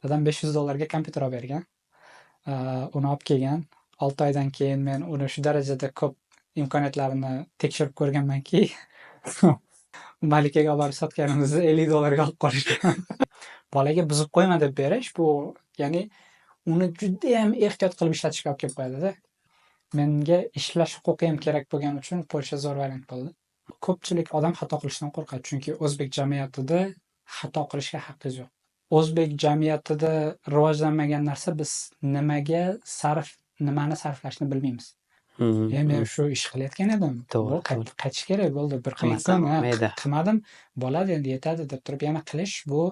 Dadam $500 kompyuter olib bergan. Uni olib kelgan. 6 oydan keyin men uni shu darajada ko'p imkoniyatlarini tekshirib ko'rganmanki, malikaga olib borib sotganimizda $50 olib qolishgan. Bolaga buzib qo'yma deb berish bu, ya'ni uni judayam ehtiyot qilib ishlatishga olib kelib qo'yadi-da. Menga ishlash huquqi ham kerak bo'lgani uchun Polsha zo'r variant bo'ldi. Ko'pchilik odam xato qilishdan qo'rqadi, chunki o'zbek jamiyatida xato qilishga haqqingiz yo'q. O'zbek jamiyatida rivojlanmagan narsa biz nimani sarflashni bilmaymiz. Men shu ish qilayotgan edim. Qaytish kerak bo'ldi. Bir qilmadim, bo'ladi endi yetadi deb turib yana qilish bu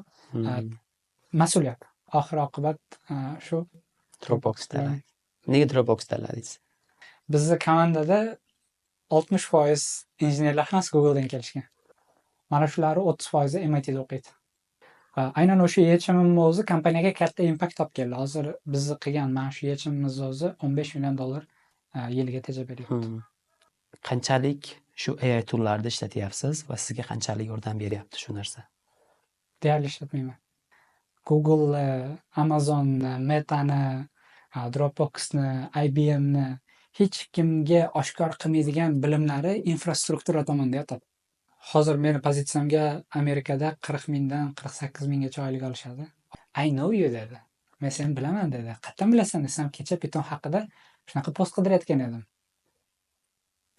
mas'uliyat. Oxir oqibat shu Dropbox tanladingiz. Nega Dropbox tanladingiz? Bizni komandada 60% injenerlar hammasi Googledan kelishgan. Mana shular 30% MITda o'qiydi. Aynan o'sha yechimimiz o'zi kompaniyaga katta impact olib keldi. Hozir bizni qilgan mana shu yechimimiz o'zi $15 million yiliga tejab beryapti. Qanchalik shu AI tool'larni ishlatyapsiz va sizga qanchalik yordam beryapti shu narsa? Deyarli ishlatmayman. Google, Amazon, Meta'ni, Dropbox'ni, IBM'ni hech kimga oshkor qilmaydigan bilimlari infrastruktura tomonda yotadi. Hozir meni pozitsiyamga Amerikada 40 mingdan 48 minggacha oylik olishadi. I know you dedi. Men seni bilaman dedi. Qayerdan bilasan desam, kecha Python haqida shunaqa post qidirayotgan edim.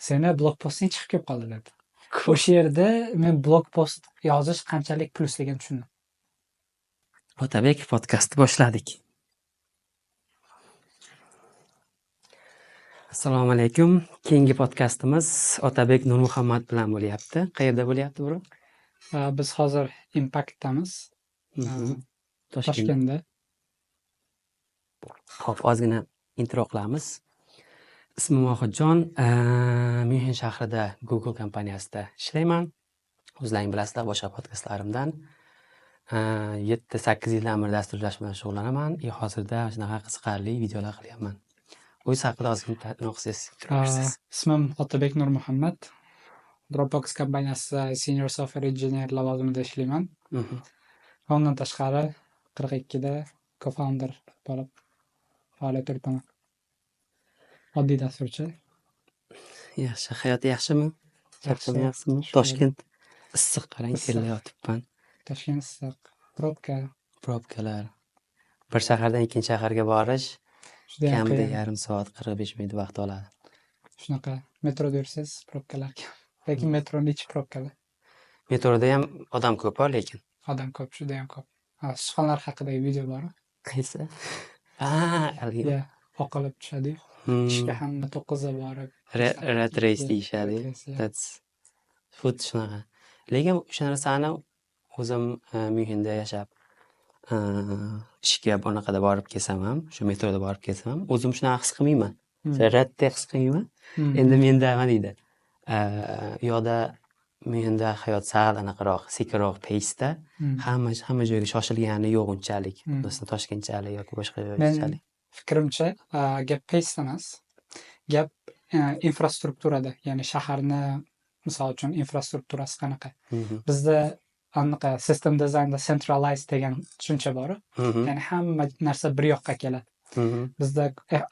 Seni blog posting chiqib kelib qoldi dedi. O'sha yerda men blog post yozish qanchalik plusligini tushundim. Otabek podkastni boshladik. Assalomu alaykum. Keyingi podkastimiz Otabek Nurmuhammad bilan bo'lyapti. Qayerda bo'lyapti bro? Biz hozir Impactdamiz. Toshkentda. Xo'p, ozgina intro qilamiz. Ismim Vohidjon, Myunxen shahrida Google kompaniyasida ishlayman. O'zlaring bilasizlar, boshqa podkastlarimdan 7-8 yildan beri dasturlash bilan shug'ullanaman. Hozirda shunaqa qiziqarli videolar qilyapman. O'z haqida ozgina ta'rif qilsangiz. Ismim Otabek Nurmuhammad. Dropbox kompaniyasida senior software engineer lavozimida ishlayman. Undan tashqari 42 da co-founder bo'lib faoliyat yuritaman. Oddiy dasturchi. Yaxshi, hayot yaxshimi? Yaxshimi? Toshkent issiq, qarang, terlayotibman. Toshkent issiq, probkalar. Bir shahardan ikkinchi shaharga borish kamida yarim soat, 45 minut vaqt oladi. Shunaqa metroda yursangiz probkalar kam. Lekin metroning ichi probkada. Metroda ham odam ko'p, lekin. Odam ko'p, juda ham ko'p. Sichqonlar haqidagi video bor. Qaysi? Oqilib tushadi. Ishga hamma 9 da borib. Rat race deyishadi. That's food shunaqa. Lekin o'sha narsani o'zim Myunxenda yashab ishga bunaqada borib kelsam ham, shu metroda borib kelsam ham, o'zim shunaqa his qilmayman. Ratdek his qilmayman. Endi menda nima deydi? Yo'da Myunxenda hayot sal anaqaroq, sekinroq pace'da, hamma joyga shoshilgani yo'q unchalik. Masalan, Toshkentchalik yoki boshqa joychalik. Fikrimcha, gap pace'da emas. Gap infrastrukturada, ya'ni shaharni misol uchun infrastrukturasi qanaqa. Bizda anaqa system designda centralized degan tushuncha bor. Ya'ni hamma narsa bir yoqqa keladi. Bizda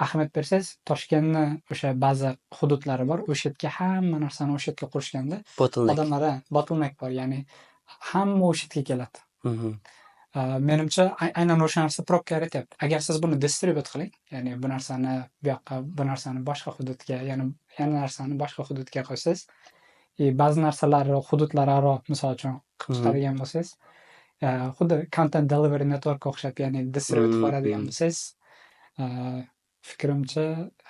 ahamiyat bersangiz, Toshkentni o'sha ba'zi hududlari bor, o'sha yerga hamma narsani o'sha yerga qurishganda odamlar bottleneck bor, ya'ni hamma o'sha yerga keladi. Menimcha aynan o'sha narsa probka yaratyapti. Agar siz buni distribute qiling, ya'ni bu narsani bu yoqqa, bu narsani boshqa hududga, yana narsani boshqa hududga qo'ysangiz, ba'zi narsalarni hududlararo misol uchun qilib chiqadigan bo'lsangiz, xuddi content delivery networkga o'xshab, ya'ni distribute qiladigan bo'lsangiz, fikrimcha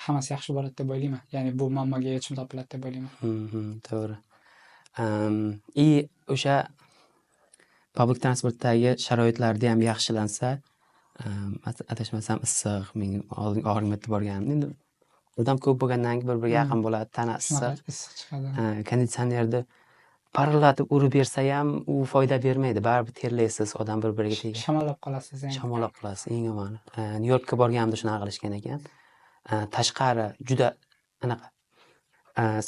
hammasi yaxshi bo'ladi deb o'ylayman. Ya'ni bu muammoga yechim topiladi deb o'ylayman. To'g'ri. O'sha public transportdagi sharoitlarda ham yaxshilansa, adashmasam issiq, men oldinga borganim. Endi odam ko'p bo'lgandan keyin bir-biriga yaqin bo'ladi, tana issiq chiqadi. Konditsionerni parlatib urib bersa ham u foyda bermaydi. Baribir terlaysiz, odam bir-biriga tegadi. Shamollab qolasiz. Shamollab qolasiz, eng yomoni. Nyu-Yorkka borganimda shunaqa qilishgan ekan. Tashqari juda anaqa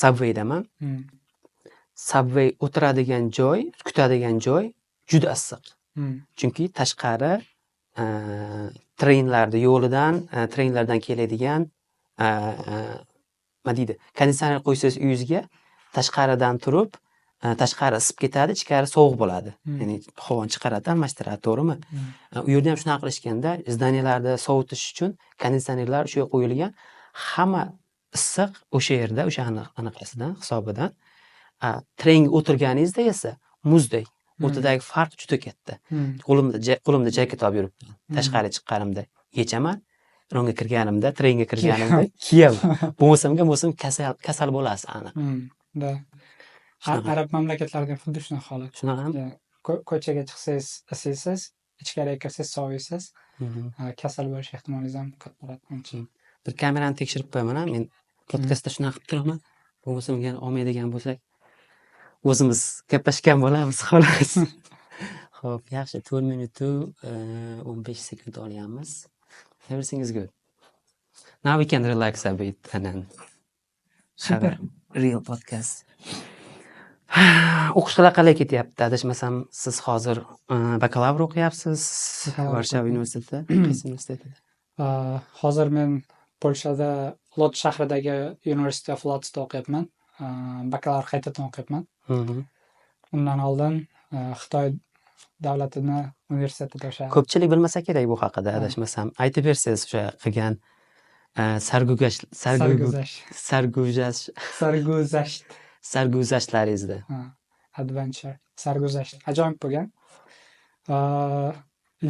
subwaydaman. Subway o'tiradigan joy, kutadigan joy juda issiq. Chunki tashqari trenlarni yo'lidan, trenlardan keladigan nima deydi, konditsioner qo'ysangiz uyingizga, tashqaridan turib, tashqari isib ketadi, ichkari sovuq bo'ladi. Ya'ni havoni chiqaradi, almashtiradi, to'g'rimi? U yerda ham shunaqa qilishganda, zdaniyalarni sovutish uchun konditsionerlar o'sha yerga qo'yilgan. Hamma issiq o'sha yerda, o'sha anaqasidan, hisobidan. Trenga o'tirganingizda esa muzdek. O'rtadagi farq juda katta. Qo'limda jaket olib yuribman. Tashqari chiqqanimda yechaman. Unga kirganimda, trenga kirganimda kiyaman. Bo'lmasam kasal bo'lasiz aniq. Da. Arab mamlakatlarida ham xuddi shunaqa holat. Shunaqami? Ko'chaga chiqsangiz isiysiz, ichkariga kirsangiz soviysiz, kasal bo'lish ehtimolingіз ham kattaroq. Bir kamerani tekshirib qo'yaman, men podkastda shunaqa qilib turaman. Bo'lmasam olmaydigan bo'lsak, o'zimiz gaplashgan bo'lamiz xolos. Xo'p, yaxshi, 4 minut 15 sekund olganmiz. Everything is good. Now we can relax a bit and then Super. Real podcast. O'qishlar qanday ketyapti? Adashmasam, siz hozir bakalavr o'qiyapsiz Varshava universitetida. Qaysi universitetda? Hozir men Polshada Lodz shahridagi University of Lodzda o'qiyapman. Bakalavr qaytadan o'qiyapman. Undan oldin Xitoy davlatini universitetida o'sha. Ko'pchilik bilmasa kerak bu haqida, adashmasam. Aytib bersangiz o'sha qilgan sarguzashtlaringizni. Adventure, sarguzasht. Ajoyib bo'lgan.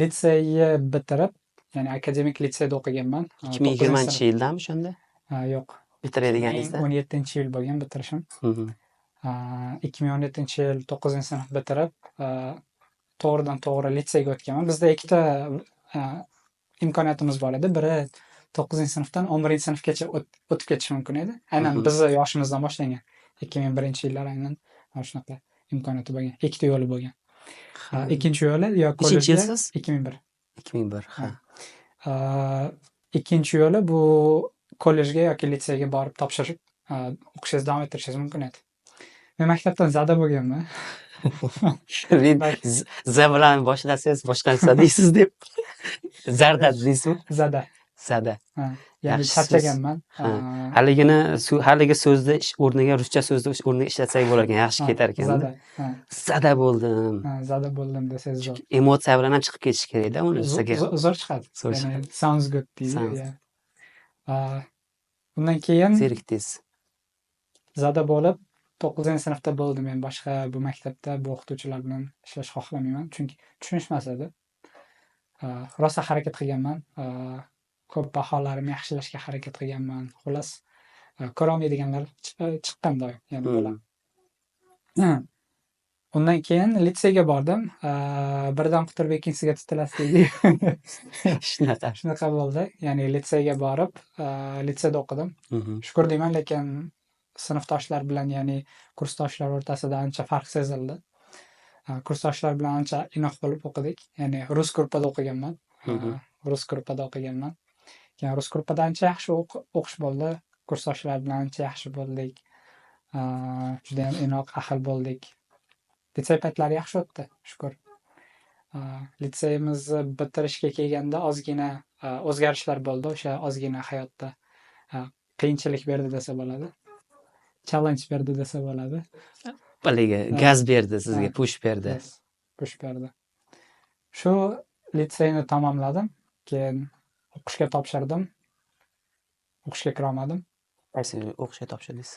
Litseyni bitirib, ya'ni akademik litseyda o'qiganman. 2020-yildami shunda? Yo'q. Bitiradiganingizda? 17-yil bo'lgan bitirishim. 2017-yil 9-sinf bitirib, to'g'ridan to'g'ri litseyga o'tganman. Bizda ikkita imkoniyatimiz bor edi. Biri 9-sinfdan 11-sinfgacha o'tib ketish mumkin edi. Aynan bizni yoshimizdan boshlangan. 2001-yillar aynan shunaqa imkoniyati bo'lgan. Ikkita yo'li bo'lgan. Ikkinchi yo'li yo kollejga 2001. 2001, ha. Ikkinchi yo'li bu kollejga yoki litseyga borib topshirib o'qishingizni davom ettirishingiz mumkin edi. Men maktabdan zada bo'lganman. Z bilan boshlasangiz boshqarsa deysiz deb. Zarda deysizmi? Zada. Ya'ni charchaganman. Haligi so'zni o'rniga ruscha so'zni o'rniga ishlatsak bo'lar ekan, yaxshi ketar ekan. Zada bo'ldim. Zada bo'ldim desangiz zo'r. Emotsiya bilan ham chiqib ketish kerak-da uni. Zo'r chiqadi. Ya'ni sounds good deydi. Undan keyin zerikdingiz. Zada bo'lib 9-sinfda bo'ldim. Men boshqa bu maktabda bu o'qituvchilar bilan ishlash xohlamayman, chunki tushunishmas edi. Rosa harakat qilganman. Ko'p baholarimni yaxshilashga harakat qilganman. Xullas, ko'ra olmaydiganlar chiqqan doim, ya'ni bo'ladi. Undan keyin litseyga bordim. Birdan quturib ikkinchisiga tutilasiz. Shunaqa bo'ldi. Ya'ni litseyga borib, litseyda o'qidim. Shukr deyman, lekin sinfdoshlar bilan, ya'ni kursdoshlar o'rtasida ancha farq sezildi. Kursdoshlar bilan ancha inoq bo'lib o'qidik. Ya'ni rus gruppada o'qiganman. Keyin rus gruppada ancha yaxshi o'qish bo'ldi. Kursdoshlar bilan ancha yaxshi bo'ldik. Juda ham inoq ahil bo'ldik. Litsey paytlari yaxshi o'tdi, shukr. Litseyimizni bitirishga kelganda ozgina o'zgarishlar bo'ldi. O'sha ozgina hayotda qiyinchilik berdi desa bo'ladi. Challenge berdi desa bo'ladi. Baliga gaz berdi sizga, push berdi. Shu litseyni tamomladim, keyin o'qishga topshirdim. O'qishga kira olmadim. Qaysi o'qishga topshirdingiz?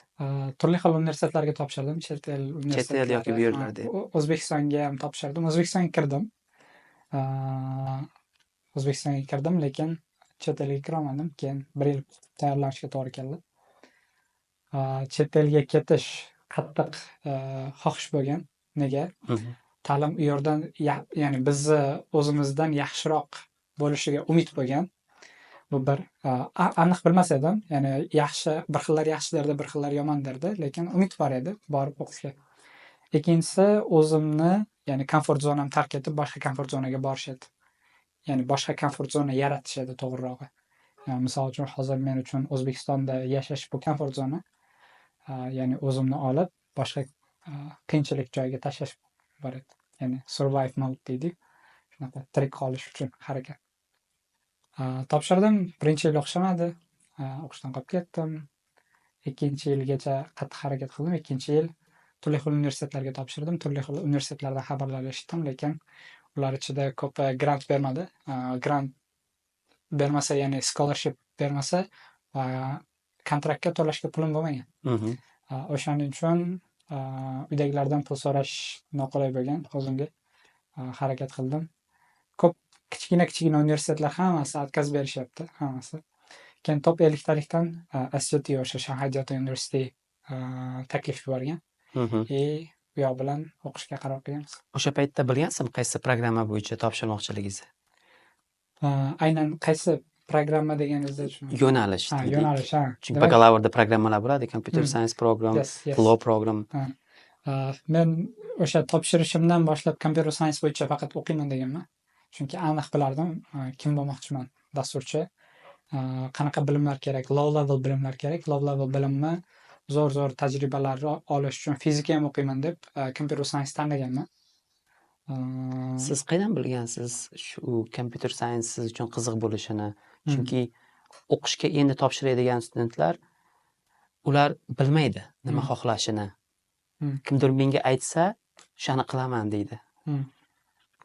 Turli xil universitetlarga topshirdim. Chet el yoki bu yerlarda. O'zbekistonga ham topshirdim. O'zbekistonga kirdim, lekin chet elga kira olmadim. Keyin 1 yil tayyorlanishga to'g'ri keldi. Chet elga ketish qattiq xohish bo'lgan. Nega? Ta'lim u yerdan, ya'ni bizni o'zimizdan yaxshiroq bo'lishiga umid bo'lgan. Bu bir aniq bilmas edim. Ya'ni bir xillar yaxshi derdi, bir xillar yomon derdi, lekin umid bor edi borib o'qishga. Ikkinchisi, o'zimni, ya'ni komfort zonamni tark etib boshqa komfort zonaga borish edi. Ya'ni boshqa komfort zona yaratish edi to'g'rirog'i. Ya'ni misol uchun hozir men uchun O'zbekistonda yashash bu komfort zona. Ya'ni o'zimni olib boshqa qiyinchilik joyiga tashlash bor edi. Ya'ni survive mode deydi. tirik qolish uchun harakat. Topshirdim, birinchi yil o'xshamadi, o'qishdan qolib ketdim. Ikkinchi yilgacha qattiq harakat qildim. Ikkinchi yil turli xil universitetlarga topshirdim, turli xil universitetlardan xabarlar eshitdim, lekin ular ichida ko'pi grant bermadi. Grant bermasa, ya'ni scholarship bermasa, kontraktga to'lashga pulim bo'lmagan. O'shaning uchun uydagilardan pul so'rash noqulay bo'lgan. O'zimga harakat qildim. Ko'p kichkina universitetlar hammasi отказ berishyapti, hammasi. Keyin top 50 talikdan SJT o'sha Shanghai Jiao University taklif yuborgan. U yoq bilan o'qishga qaror qilganmiz. O'sha paytda bilgansizmi qaysi programma bo'yicha topshirmoqchiligingizni? Aynan qaysi programma deganingizda Yo'nalish. Yo'nalish, Chunki bakalavrda programmalar bo'ladi, computer science program, flow program. Men o'sha topshirishimdan boshlab computer science bo'yicha faqat o'qiyman deganman. Chunki aniq bilardim kim bo'lmoqchiman, dasturchi. Qanaqa bilimlar kerak, low level bilimlar kerak. Low level bilimni zo'r tajribalar olish uchun fizika ham o'qiyman deb computer science tanlaganman. Siz qayerdan bilgansiz shu computer science siz uchun qiziq bo'lishini? Chunki o'qishga endi topshiradigan studentlar ular bilmaydi nima xohlashini. Kimdir menga aytsa, shuni qilaman deydi.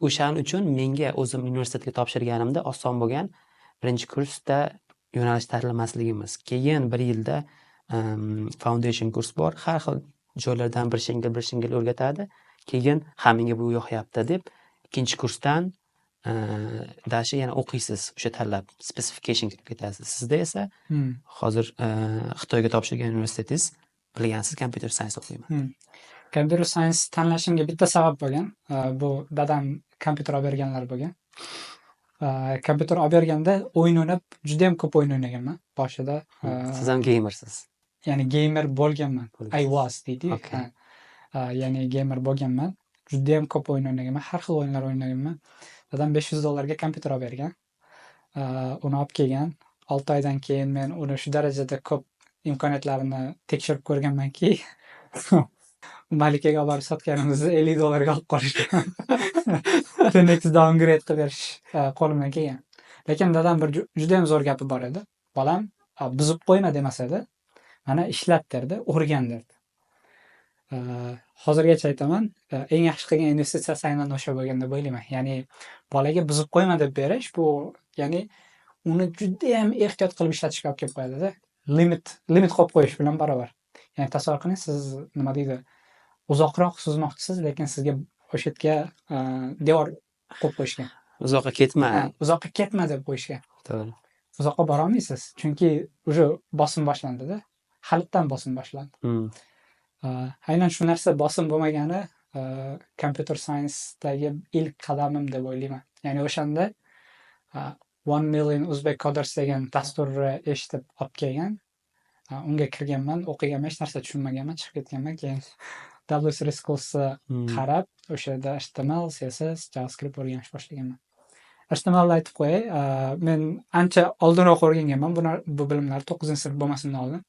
O'shaning uchun menga o'zim universitetga topshirganimda oson bo'lgan. Birinchi kursda yo'nalish tanlamasligimiz. Keyin bir yilda foundation kurs bor. Har xil joylardan bir shingil o'rgatadi. Keyin menga bu yoqyapti deb ikkinchi kursdan dashi yana o'qiysiz, o'sha tanlab specification kirib ketasiz. Sizda esa hozir Xitoyga topshirgan universitetingiz bilgansiz computer science o'qiyman. Computer science tanlashimga bitta sabab bo'lgan. Bu dadam kompyuter olib berganlar bo'lgan. Kompyuter olib berganda o'yin o'ynab, juda ham ko'p o'yin o'ynaganman boshida. Siz ham gamersiz. Ya'ni gamer bo'lganman. I was deydi. Ya'ni gamer bo'lganman. Juda ham ko'p o'yin o'ynaganman. Har xil o'yinlar o'ynaganman. Dadam $500 kompyuter olib bergan. Uni olib kelgan. 6 oydan keyin men uni shu darajada ko'p imkoniyatlarini tekshirib ko'rganmanki, malikaga olib borib sotganimizda $50 ga olib qolishgan. Next downgrade qilib berish qo'limdan kelgan. Lekin dadam bir juda ham zo'r gapi bor edi. Bolam, buzib qo'yma demas edi. Mana ishlat derdi, o'rgan derdi. Hozirgacha aytaman, eng yaxshi qilgan investitsiyasi aynan o'sha bo'lgan deb o'ylayman. Ya'ni bolaga buzib qo'yma deb berish, bu ya'ni uni juda ham ehtiyot qilib ishlatishga olib kelib qo'yadi-da. Limit qo'yib qo'yish bilan barobar. Ya'ni tasavvur qiling, siz nima deydi? Uzoqroq suzmoqchisiz, lekin sizga o'sha yerga devor qo'yib qo'yishgan. Uzoqqa ketma. Uzoqqa ketma deb qo'yishgan. To'g'ri. Uzoqqa bora olmaysiz, chunki o'sha bosim boshlandi-da. Halitdan bosim boshlandi. Aynan shu narsa bosim bo'lmagani computer science-dagi ilk qadamim deb o'ylayman. Ya'ni o'shanda 1 million Uzbek coders degan dasturni eshitib olib kelgan. Unga kirganman, o'qiganman, hech narsa tushunmaganman, chiqib ketganman. Keyin WSRS kursni qarab, o'sha yerda HTML, CSS, JavaScript o'rganish boshlaganman. HTML aytib qo'yay, men ancha oldinroq o'rganganman bu bilimlarni 9-sinf bo'lmasimdan oldin.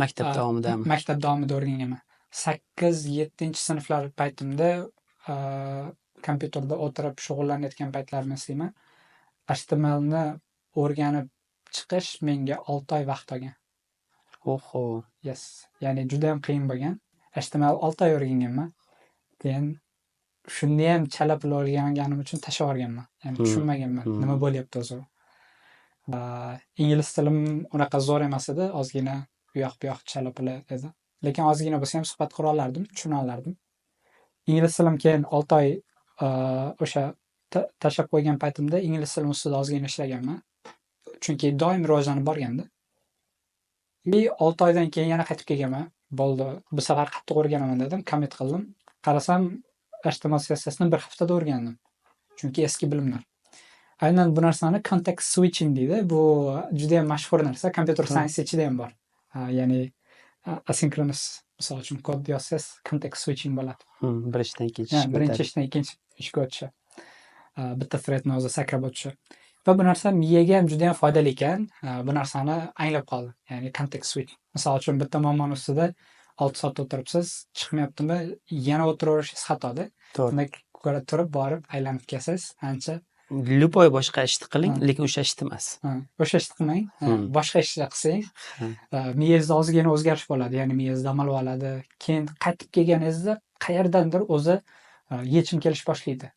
Maktab davomidami? Maktab davomida o'rganganman. 8-7 sinflar paytimda kompyuterda o'tirib shug'ullanayotgan paytlarimni eslayman. HTMLni o'rganib chiqish menga 6 oy vaqt olgan. Oho. Yes. Ya'ni juda ham qiyin bo'lgan. HTML 6 oy o'rganganman. Keyin shuni ham chala pul o'rganganim uchun tashlab yuborganman. Ya'ni tushunmaganman nima bo'lyapti o'zi. Ingliz tilim unaqa zo'r emas edi, ozgina u yoq bu yoq chala pul edi. Lekin ozgina bo'lsa ham suhbat qura olardim, tushuna olardim. Ingliz tilim keyin 6 oy o'sha tashlab qo'ygan paytimda ingliz tilim ustida ozgina ishlaganman. Chunki doim rivojlanib borgandi. 6 oydan keyin yana qaytib kelganman. Bo'ldi, bu safar qattiq o'rganaman dedim, commit qildim. Qarasam, HTML CSSni bir haftada o'rgandim. Chunki eski bilimlar. Aynan bu narsani context switching deydi. Bu juda ham mashhur narsa, computer science ichida ham bor. Ya'ni asynchronous, misol uchun kod yozsangiz context switching bo'ladi. Birinchi ishdan ikkinchi ishga o'tishi. Bitta threadni o'zi sakrab o'tishi. Va bu narsa miyaga ham juda ham foydali ekan. Bu narsani anglab qoldim. Ya'ni context switch. Misol uchun bitta muammoni ustida 6 soat o'tiribsiz, chiqmayaptimi, yana o'tiraverishingiz xatoda. Demak, ko'ra turib borib aylanib kelsangiz ancha Любой boshqa ishni qiling, lekin o'sha ish emas. o'sha ishni qilmang, boshqa ishni qilsang miyangizda ozgina o'zgarish bo'ladi, ya'ni miyangiz dam oladi, keyin qaytib kelganingizda qayerdandir o'zi yechim kelish boshlaydi.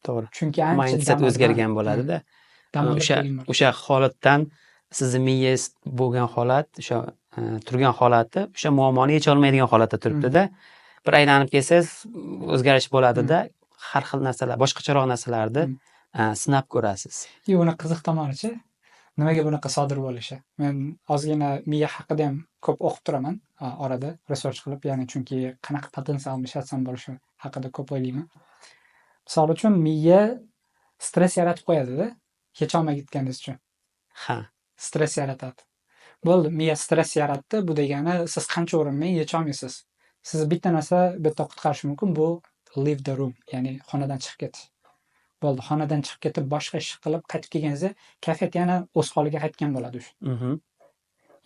To'g'ri. Chunki ancha Mindset o'zgargan bo'ladi-da. O'sha holatdan sizni miyangiz bo'lgan holat, o'sha turgan holati, o'sha muammoni yecha olmaydigan holatda turibdi-da. Bir aylanib kelsangiz o'zgarish bo'ladida, har xil narsalar, boshqacharoq narsalarni sinab ko'rasiz. Uni qiziq tomonichi, nimaga bunaqa sodir bo'lishi? Men ozgina miya haqida ham ko'p o'qib turaman, orada research qilib, ya'ni chunki qanaqa potensial mishatsam bo'lishi haqida ko'p o'ylayman. Misol uchun miya stress yaratib qo'yadi-da, hech olmayotganingiz uchun. Stress yaratadi. Bo'ldi, miya stress yaratdi, bu degani siz qancha urinmang yecha olmaysiz. Siz bitta narsa bitta qutqarishi mumkin, bu leave the room, ya'ni xonadan chiqib ketish. Bo'ldi, xonadan chiqib ketib boshqa ish qilib qaytib kelganingizda kayfiyat yana o'z holiga qaytgan bo'ladi.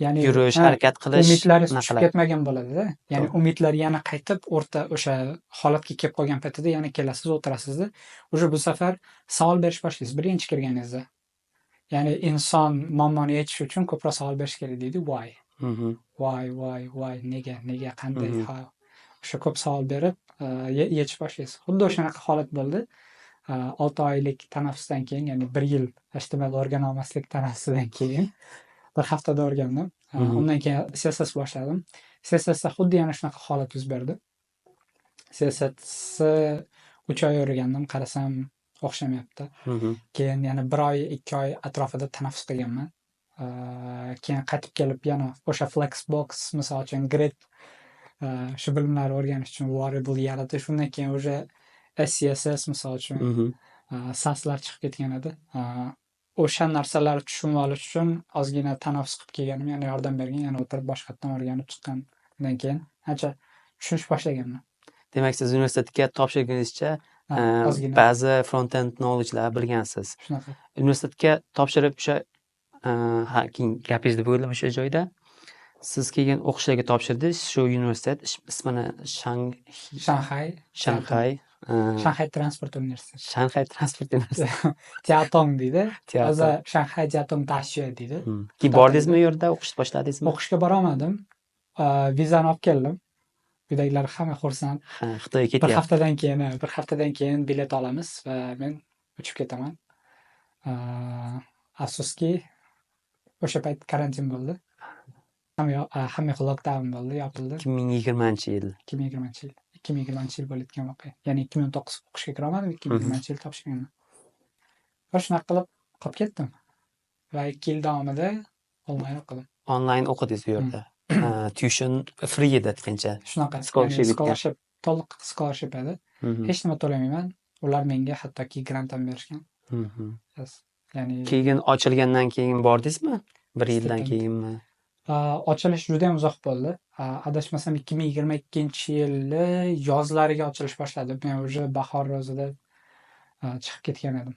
Ya'ni yurish, harakat qilish, umidlaringiz tushib ketmagan bo'ladi-da. Ya'ni umidlar yana qaytib o'sha holatga kelib qolgan paytida yana kelasiz, o'tirasizda, o'sha bu safar savol berish boshlaysiz birinchi kirganingizda. Ya'ni inson muammoni yechish uchun ko'proq savol berish kerak deydi, why? Why? Nega, qanday? O'sha ko'p savol berib, yechish boshlaysiz. Xuddi o'shanaqa holat bo'ldi. 6 oylik tanaffusdan keyin, ya'ni 1 yil HTML o'rgana olmaslik tanaffusidan keyin bir haftada o'rgandim. Undan keyin CSS boshladim. CSSda xuddi yana shunaqa holat yuz berdi. CSS 3 oy o'rgandim, qarasam o'xshamayapti. Keyin yana 1 oy, 2 oy atrofida tanaffus qilganman. Keyin qaytib kelib yana o'sha Flexbox, misol uchun Grid shu bilimlarni o'rganish uchun variable yaratish, undan keyin o'sha SCSS misol uchun Sasslar chiqib ketgan edi. O'sha narsalarni tushunib olish uchun ozgina tanaffus qilib kelganim, yana yordam bergan, yana o'tirib boshqatdan o'rganib chiqqandan keyin ancha tushunish boshlaganman. Demak, siz universitetga topshirganingizcha ba'zi front-end knowledge'lar bilgansiz. Shunaqa. Universitetga topshirib o'sha keyin gapingizni bo'ldim o'sha joyda. Siz keyin o'qishlarga topshirdingiz, shu universitet ismini Shanxay Transport Universiteti. Shanxay Transport Universiteti. Jiatong deydi. Hozir Shanxay Jiatong Daxue deydi. Keyin bordingizmi u yerda, o'qishni boshladingizmi? O'qishga bora olmadim. Vizani olib keldim. Uydagilar hamma xursand. Xitoyga ketyapti. Bir haftadan keyin bilet olamiz va men uchib ketaman. Afsuski, o'sha payt karantin bo'ldi. Hamma lockdown bo'ldi, yopildi. 2020-yil. 2020-yil bo'layotgan voqea. Ya'ni 2019 o'qishga kira olmadim, 2020-yil topshirganman. Va shunaqa qilib qolib ketdim. Va 2 yil davomida onlayn o'qidim. Onlayn o'qidingiz u yerda. Tuition free edi aytgancha. Shunaqa. Scholarship, to'liq scholarship edi. Hech nima to'lamayman. Ular menga hattoki grant ham berishgan. Ya'ni keyin ochilgandan keyin bordingizmi? 1 yildan keyinmi? Ochilish juda ham uzoq bo'ldi. Adashmasam 2022-yilni yozlariga ochilish boshladi. Men o'sha bahor o'zida chiqib ketgan edim.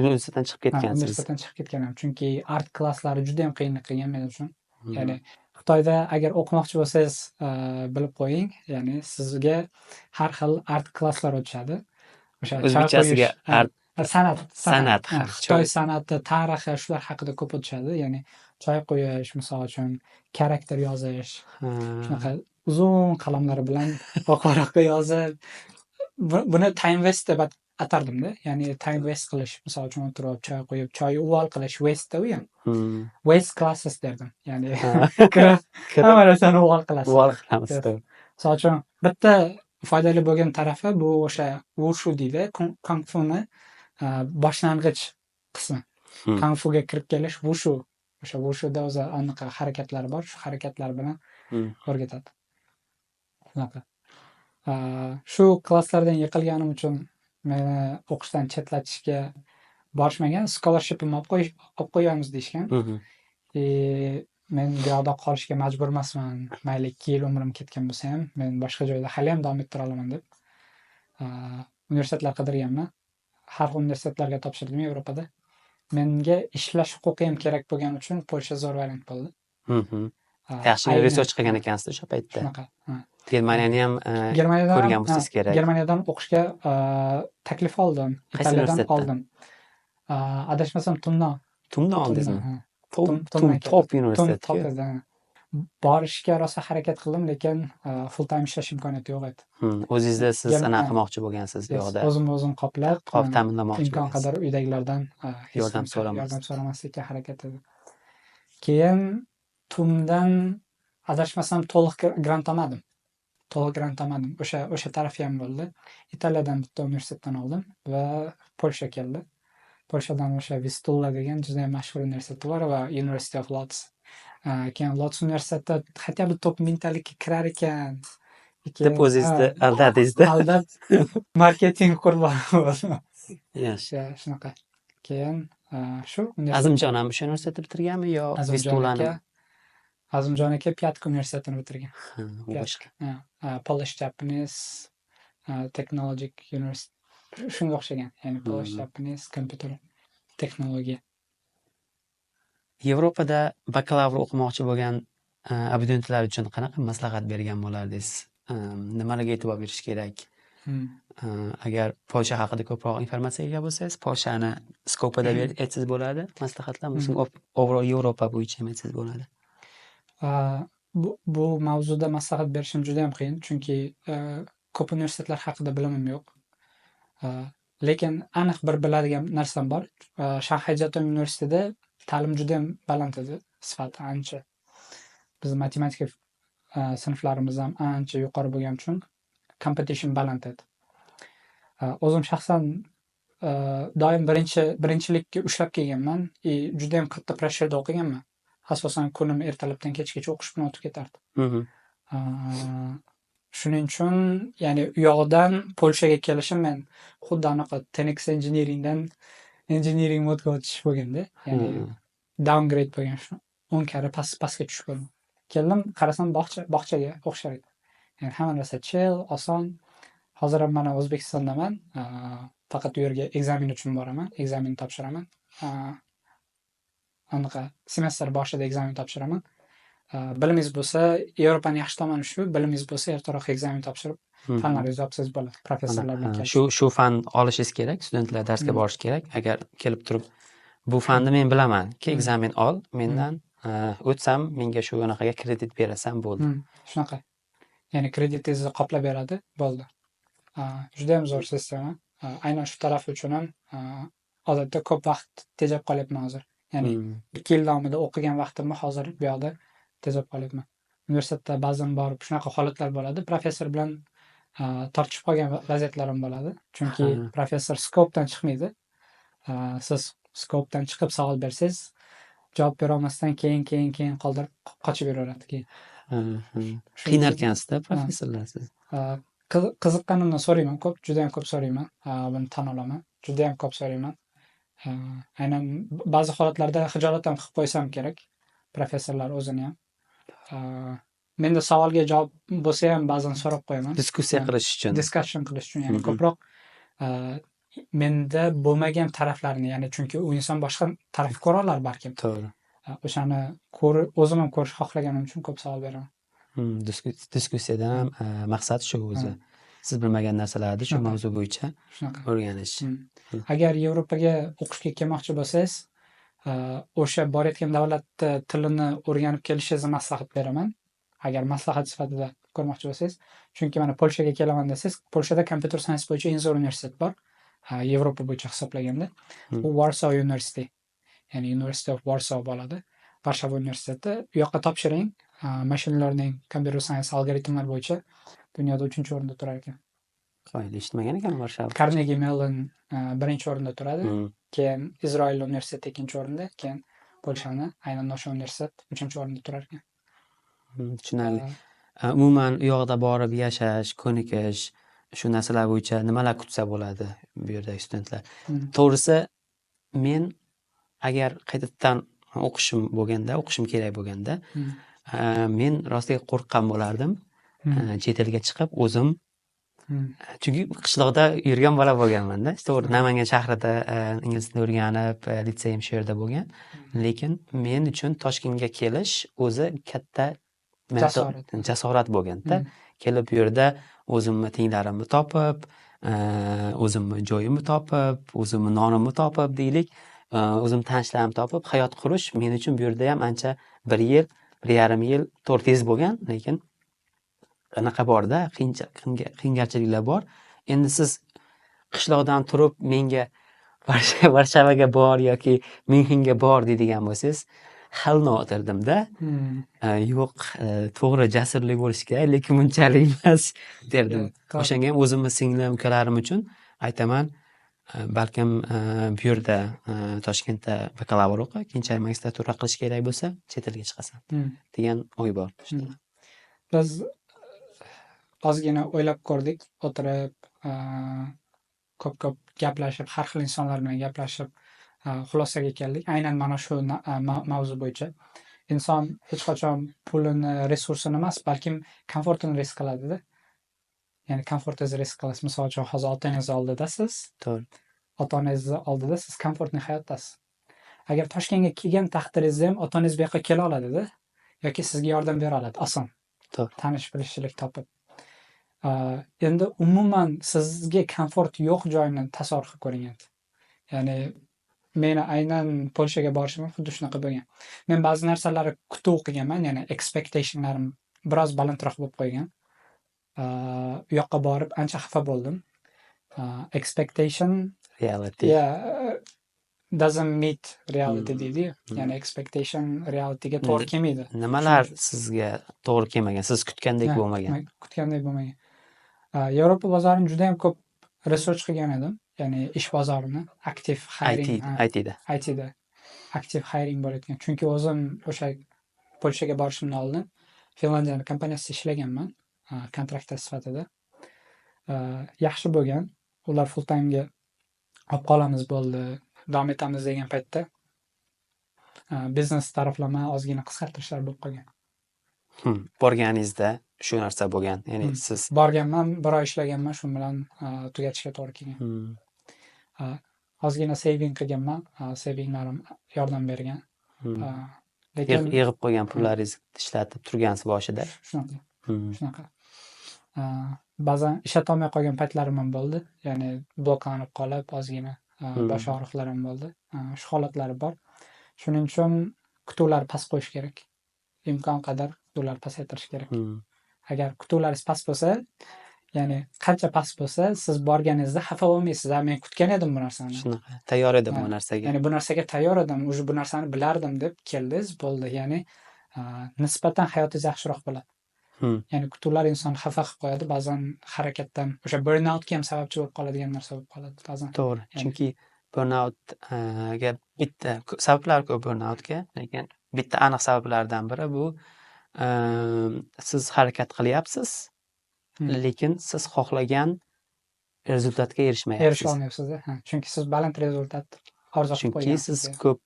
Universitetdan chiqib ketgansiz. Universitetdan chiqib ketganman, chunki art klasslari juda ham qiyinlik qilgan men uchun. Ya'ni Xitoyda agar o'qimoqchi bo'lsangiz, bilib qo'ying, ya'ni sizga har xil art klasslar o'tishadi. O'sha o'zbekchasiga art san'at, Xitoy san'ati, tarixi shular haqida ko'p o'tishadi. Ya'ni choy qo'yish, misol uchun karakter yozish, shunaqa uzun qalamlar bilan oq-qoraqqa yozib, buni time waste deb atardim-da. Ya'ni time waste qilish, misol uchun o'tirib choy qo'yib, choy uvol qilish waste u ham. Waste classes derdim. Ya'ni hamma narsani uvol qilasiz. Uvol qilamiz. Misol uchun bitta foydali bo'lgan tarafi bu o'sha wushu deydi, kung funi boshlang'ich qismi. Kung fuga kirib kelish wushu. O'sha wushuda o'zi aniq harakatlar bor, shu harakatlar bilan o'rgatadi. Shunaqa. Shu klasslardan yiqilganim uchun meni o'qishdan chetlatishga borishmagan, scholarshipimni olib qo'yamiz deyishgan. Men bu yoqda qolishga majbur emasman. Mayli 2 yil umrim ketgan bo'lsa ham, men boshqa joyda hali ham davom ettira olaman deb universitetlar qidirganman. Har xil universitetlarga topshirdim Yevropada. Menga ishlash huquqi ham kerak bo'lgani uchun Polsha zo'r variant bo'ldi. Yaxshi research qilgan ekansiz o'sha paytda. Shunaqa. Germaniyani ham Germaniyadan ko'rgan bo'lsangiz kerak. Germaniyadan o'qishga taklif oldim. Qaysi Italiyadan universitetdan? oldim. Adashmasam Tumni oldingizmi? ha. Top universitet. Top edi. Borishga rosa harakat qildim, lekin full time ishlash imkoniyati yo'q edi. O'zingizda siz anaqa qilmoqchi bo'lgansiz bu yoqda. O'zim qoplab, ta'minlamoqchi imkon bo'lgansiz. qadar uydagilardan Yordam so'ramaslikka harakat qildim. Keyin Tumdan adashmasam to'liq grant olmadim. O'sha tarafi ham bo'ldi. Italiyadan bitta universitetdan oldim va Polsha keldi. Polshadan o'sha Vistula degan juda ham mashhur universitet bor va University of Lodz. Keyin Lodz universitetida хотя бы top mingtalikka kirar ekan deb o'zingizni aldadingizda. Aldab marketing qurboni bo'ldim. Yaxshi. Shunaqa. Keyin shu Azimjon ham o'sha universitetni bitirganmi yo Vistulani? Azimjon aka Pyatka universitetini bitirgan. Boshqa. Polish Japanese Technologic University. Shunga o'xshagan. Ya'ni Polish Japanese Computer Texnologiya. Yevropada bakalavr o'qimoqchi bo'lgan abituriyentlar uchun qanaqa maslahat bergan bo'lardingiz? Nimalarga e'tibor berish kerak? Agar Polsha haqida ko'proq informatsiyaga ega bo'lsangiz, Polshani skopida aytsangiz bo'ladi, maslahatlar, overall Yevropa bo'yicha ham aytsangiz bo'ladi. Bu mavzuda maslahat berishim juda ham qiyin, chunki ko'p universitetlar haqida bilimim yo'q. Lekin aniq bir biladigan narsam bor. Shanxay Jiatong universitetida ta'lim juda ham baland edi, sifati ancha. Biz matematika sinflarimiz ham ancha yuqori bo'lgani uchun competition baland edi. O'zim shaxsan doim birinchilikka ushlab kelganman. Juda ham katta pressurda o'qiganman. Asosan kunim ertalabdan kechgacha o'qish bilan o'tib ketardi. Shuning uchun, ya'ni u yoqdan Polshaga kelishim men xuddi anaqa Tenex engineering modga o'tish bo'lganda, ya'ni downgrade bo'lgan, shu 10 karra pastga tushib qoldim. Keldim, qarasam bog'chaga o'xshar edi. Ya'ni hamma narsa chill, oson. Hozir ham mana O'zbekistondaman. Faqat u yerga ekzamen uchun boraman, ekzamen topshiraman. Anaqa semestr boshida ekzamen topshiraman. Bilimingiz bo'lsa, Yevropaning yaxshi tomoni shu, bilimingiz bo'lsa, ertaroq ekzamen topshirib, fanlaringizni yopsangiz bo'ladi, professorlar bilan kelishib. Shu fan olishingiz kerak, studentlar darsga borish kerak. Agar kelib turib, bu fanni men bilaman, ekzamen ol, mendan o'tsam, menga shu anaqaga kredit berasan bo'ldi. Shunaqa. Ya'ni kreditingizni qoplab beradi, bo'ldi. Juda ham zo'r sistema. Aynan shu taraf uchun ham odatda ko'p vaqt tejab qolyapman hozir. Ya'ni 2 yil davomida o'qigan vaqtimni hozir bu yoqda tejab qolyapman. Universitetda ba'zan borib shunaqa holatlar bo'ladi. Professor bilan tortishib qolgan vaziyatlarim bo'ladi. Chunki professor skopdan chiqmaydi. Siz skopdan chiqib savol bersangiz, javob bera olmasdan keyin qoldirib qochib yuraveradi keyin. Qiynalgansizda professorlar siz. Qiziqqanimdan so'rayman, juda ham ko'p so'rayman. Buni tan olaman. Juda ham ko'p so'rayman. Aynan ba'zi holatlarda hijolat ham qilib qo'ysam kerak. Professorlar o'zini ham. Menda savolga javob bo'lsa ham ba'zan so'rab qo'yaman. Discussiya qilish uchun. Ya'ni ko'proq menda bo'lmagan taraflarni, ya'ni chunki u inson boshqa taraf ko'ra olar balkim. To'g'ri. O'shani o'zim ham ko'rish xohlaganim uchun ko'p savol beraman. Diskussiyadan ham maqsad shu o'zi. Siz bilmagan narsalarni shu mavzu bo'yicha o'rganish. Agar Yevropaga o'qishga kelmoqchi bo'lsangiz, o'sha borayotgan davlat tilini o'rganib kelishingizni maslahat beraman. Agar maslahat sifatida ko'rmoqchi bo'lsangiz, chunki mana Polshaga kelaman desangiz, Polshada Computer Science bo'yicha eng zo'r universitet bor. Yevropa bo'yicha hisoblaganda, u Warsaw University. Ya'ni University of Warsaw bo'ladi. Varshava universiteti. U yoqqa topshiring. Machine learning, computer science algoritmlar bo'yicha dunyoda 3-o'rinda turar ekan. Qo'ydi, eshitmagan ekan Varshava. Carnegie Mellon 1-o'rinda turadi. Keyin Isroil universiteti 2-o'rinda, keyin Polshani aynan o'sha universitet 3-o'rinda turar ekan. Tushunarli. Umuman u yoqda borib yashash, ko'nikish, shu narsalar bo'yicha nimalar kutsa bo'ladi bu yerdagi studentlar. To'g'risi, men agar qaytadan o'qishim kerak bo'lganda, men rostiga qo'rqqan bo'lardim. Chet elga chiqib o'zim, chunki qishloqda yurgan bola bo'lganman-da. To'g'ri, Namangan shahrida ingliz tilini o'rganib, litseyim shu yerda bo'lgan. Lekin men uchun Toshkentga kelish o'zi katta jasorat bo'lganda, kelib bu yerda o'zimni tenglarimni topib, o'zimni joyimni topib, o'zimni nonimni topib deylik, o'zim tanishlarimni topib hayot qurish men uchun bu yerda ham ancha 1 yil, 1,5 yil to'rtingiz bo'lgan, lekin anaqa borda, qiynalchiliklar bor. Endi siz qishloqdan turib menga Varshavaga bor yoki Myunxenga bor deydigan bo'lsangiz, hell no derdimda. Yo'q, to'g'ri jasurlik bo'lishi kerak, lekin bunchalik emas derdim. O'shanga ham o'zimni singlim, ukalarim uchun aytaman, balkim bu yerda Toshkentda bakalavr o'qi, keyinchalik magistratura qilish kerak bo'lsa, chet elga chiqasan degan o'y bor. Biz ozgina o'ylab ko'rdik, o'tirib, ko'p gaplashib, har xil insonlar bilan gaplashib, xulosaga keldik. Aynan mana shu mavzu bo'yicha inson hech qachon pulini, resursini emas, balkim komfortini risk qiladida. Ya'ni komfortingizni risk qilasiz. Misol uchun, hozir otangiz oldidasiz. To'g'ri. Otangizni oldida siz komfortli hayotdasiz. Agar Toshkentga kelgan taqdiringizda ham otangiz bu yoqqa kela oladida, yoki sizga yordam bera oladi, oson. To'g'ri. Tanish bilishchilik topib. Endi umuman sizga komfort yo'q joyni tasavvur qilib ko'ring endi. Ya'ni meni aynan Polshaga borishim xuddi shunaqa bo'lgan. Men ba'zi narsalarni kutib o'qiganman, ya'ni expectationlarim biroz balandroq bo'lib qo'ygan. U yoqqa borib ancha xafa bo'ldim. Expectation Reality. Doesn't meet reality deydi. Ya'ni expectation realityga to'g'ri kelmaydi. Nimalar sizga to'g'ri kelmagan? Siz kutgandek bo'lmagan. Kutgandek bo'lmagan. Yevropa bozorini juda ham ko'p research qilgan edim. Ya'ni ish bozorini, active hiring. ITda. Active hiring bo'layotgan. Chunki o'zim o'sha Polshaga borishimdan oldin Finlandiyaning kompaniyasida ishlaganman, kontraktor sifatida. Yaxshi bo'lgan. Ular full time'ga olib qolamiz bo'ldi, davom etamiz degan paytda biznes taraflama ozgina qisqartirishlar bo'lib qolgan. Borganingizda shu narsa bo'lgan. Ya'ni siz borganman, 1 oy ishlaganman, shu bilan tugatishga to'g'ri kelgan. Ozgina saving qilganman, savinglarim yordam bergan. Lekin yig'ib qo'ygan pullaringizni ishlatib turgansiz boshida. Shunaqa. Ba'zan ishlata qolgan paytlarim ham bo'ldi. Ya'ni bloklanib qolib, ozgina bosh og'riqlarim bo'ldi. Shu holatlari bor. Shuning uchun kutuvlar past qo'yish kerak. Imkon qadar kutuvlar pasaytirish kerak. Agar kutuvlaringiz past bo'lsa, ya'ni qancha past bo'lsa, siz borganingizda xafa bo'lmaysiz. Men kutgan edim bu narsani. Shunaqa. Tayyor edim bu narsaga. Ya'ni bu narsaga tayyor edim, o'sha bu narsani bilardim deb keldingiz, bo'ldi. Ya'ni nisbatan hayotingiz yaxshiroq bo'ladi. Ya'ni kutuvlar insonni xafa qilib qo'yadi, ba'zan harakatdan o'sha burnoutga ham sababchi bo'lib qoladigan narsa bo'lib qoladi ba'zan. To'g'ri. Chunki burnoutga bitta sabablar ko'p burnoutga, lekin bitta aniq sabablardan biri bu siz harakat qilyapsiz, lekin siz xohlagan rezultatga erishmayapsiz. Erisha olmayapsiz. Chunki siz baland rezultat orzu qilib qo'ygansiz. Chunki siz ko'p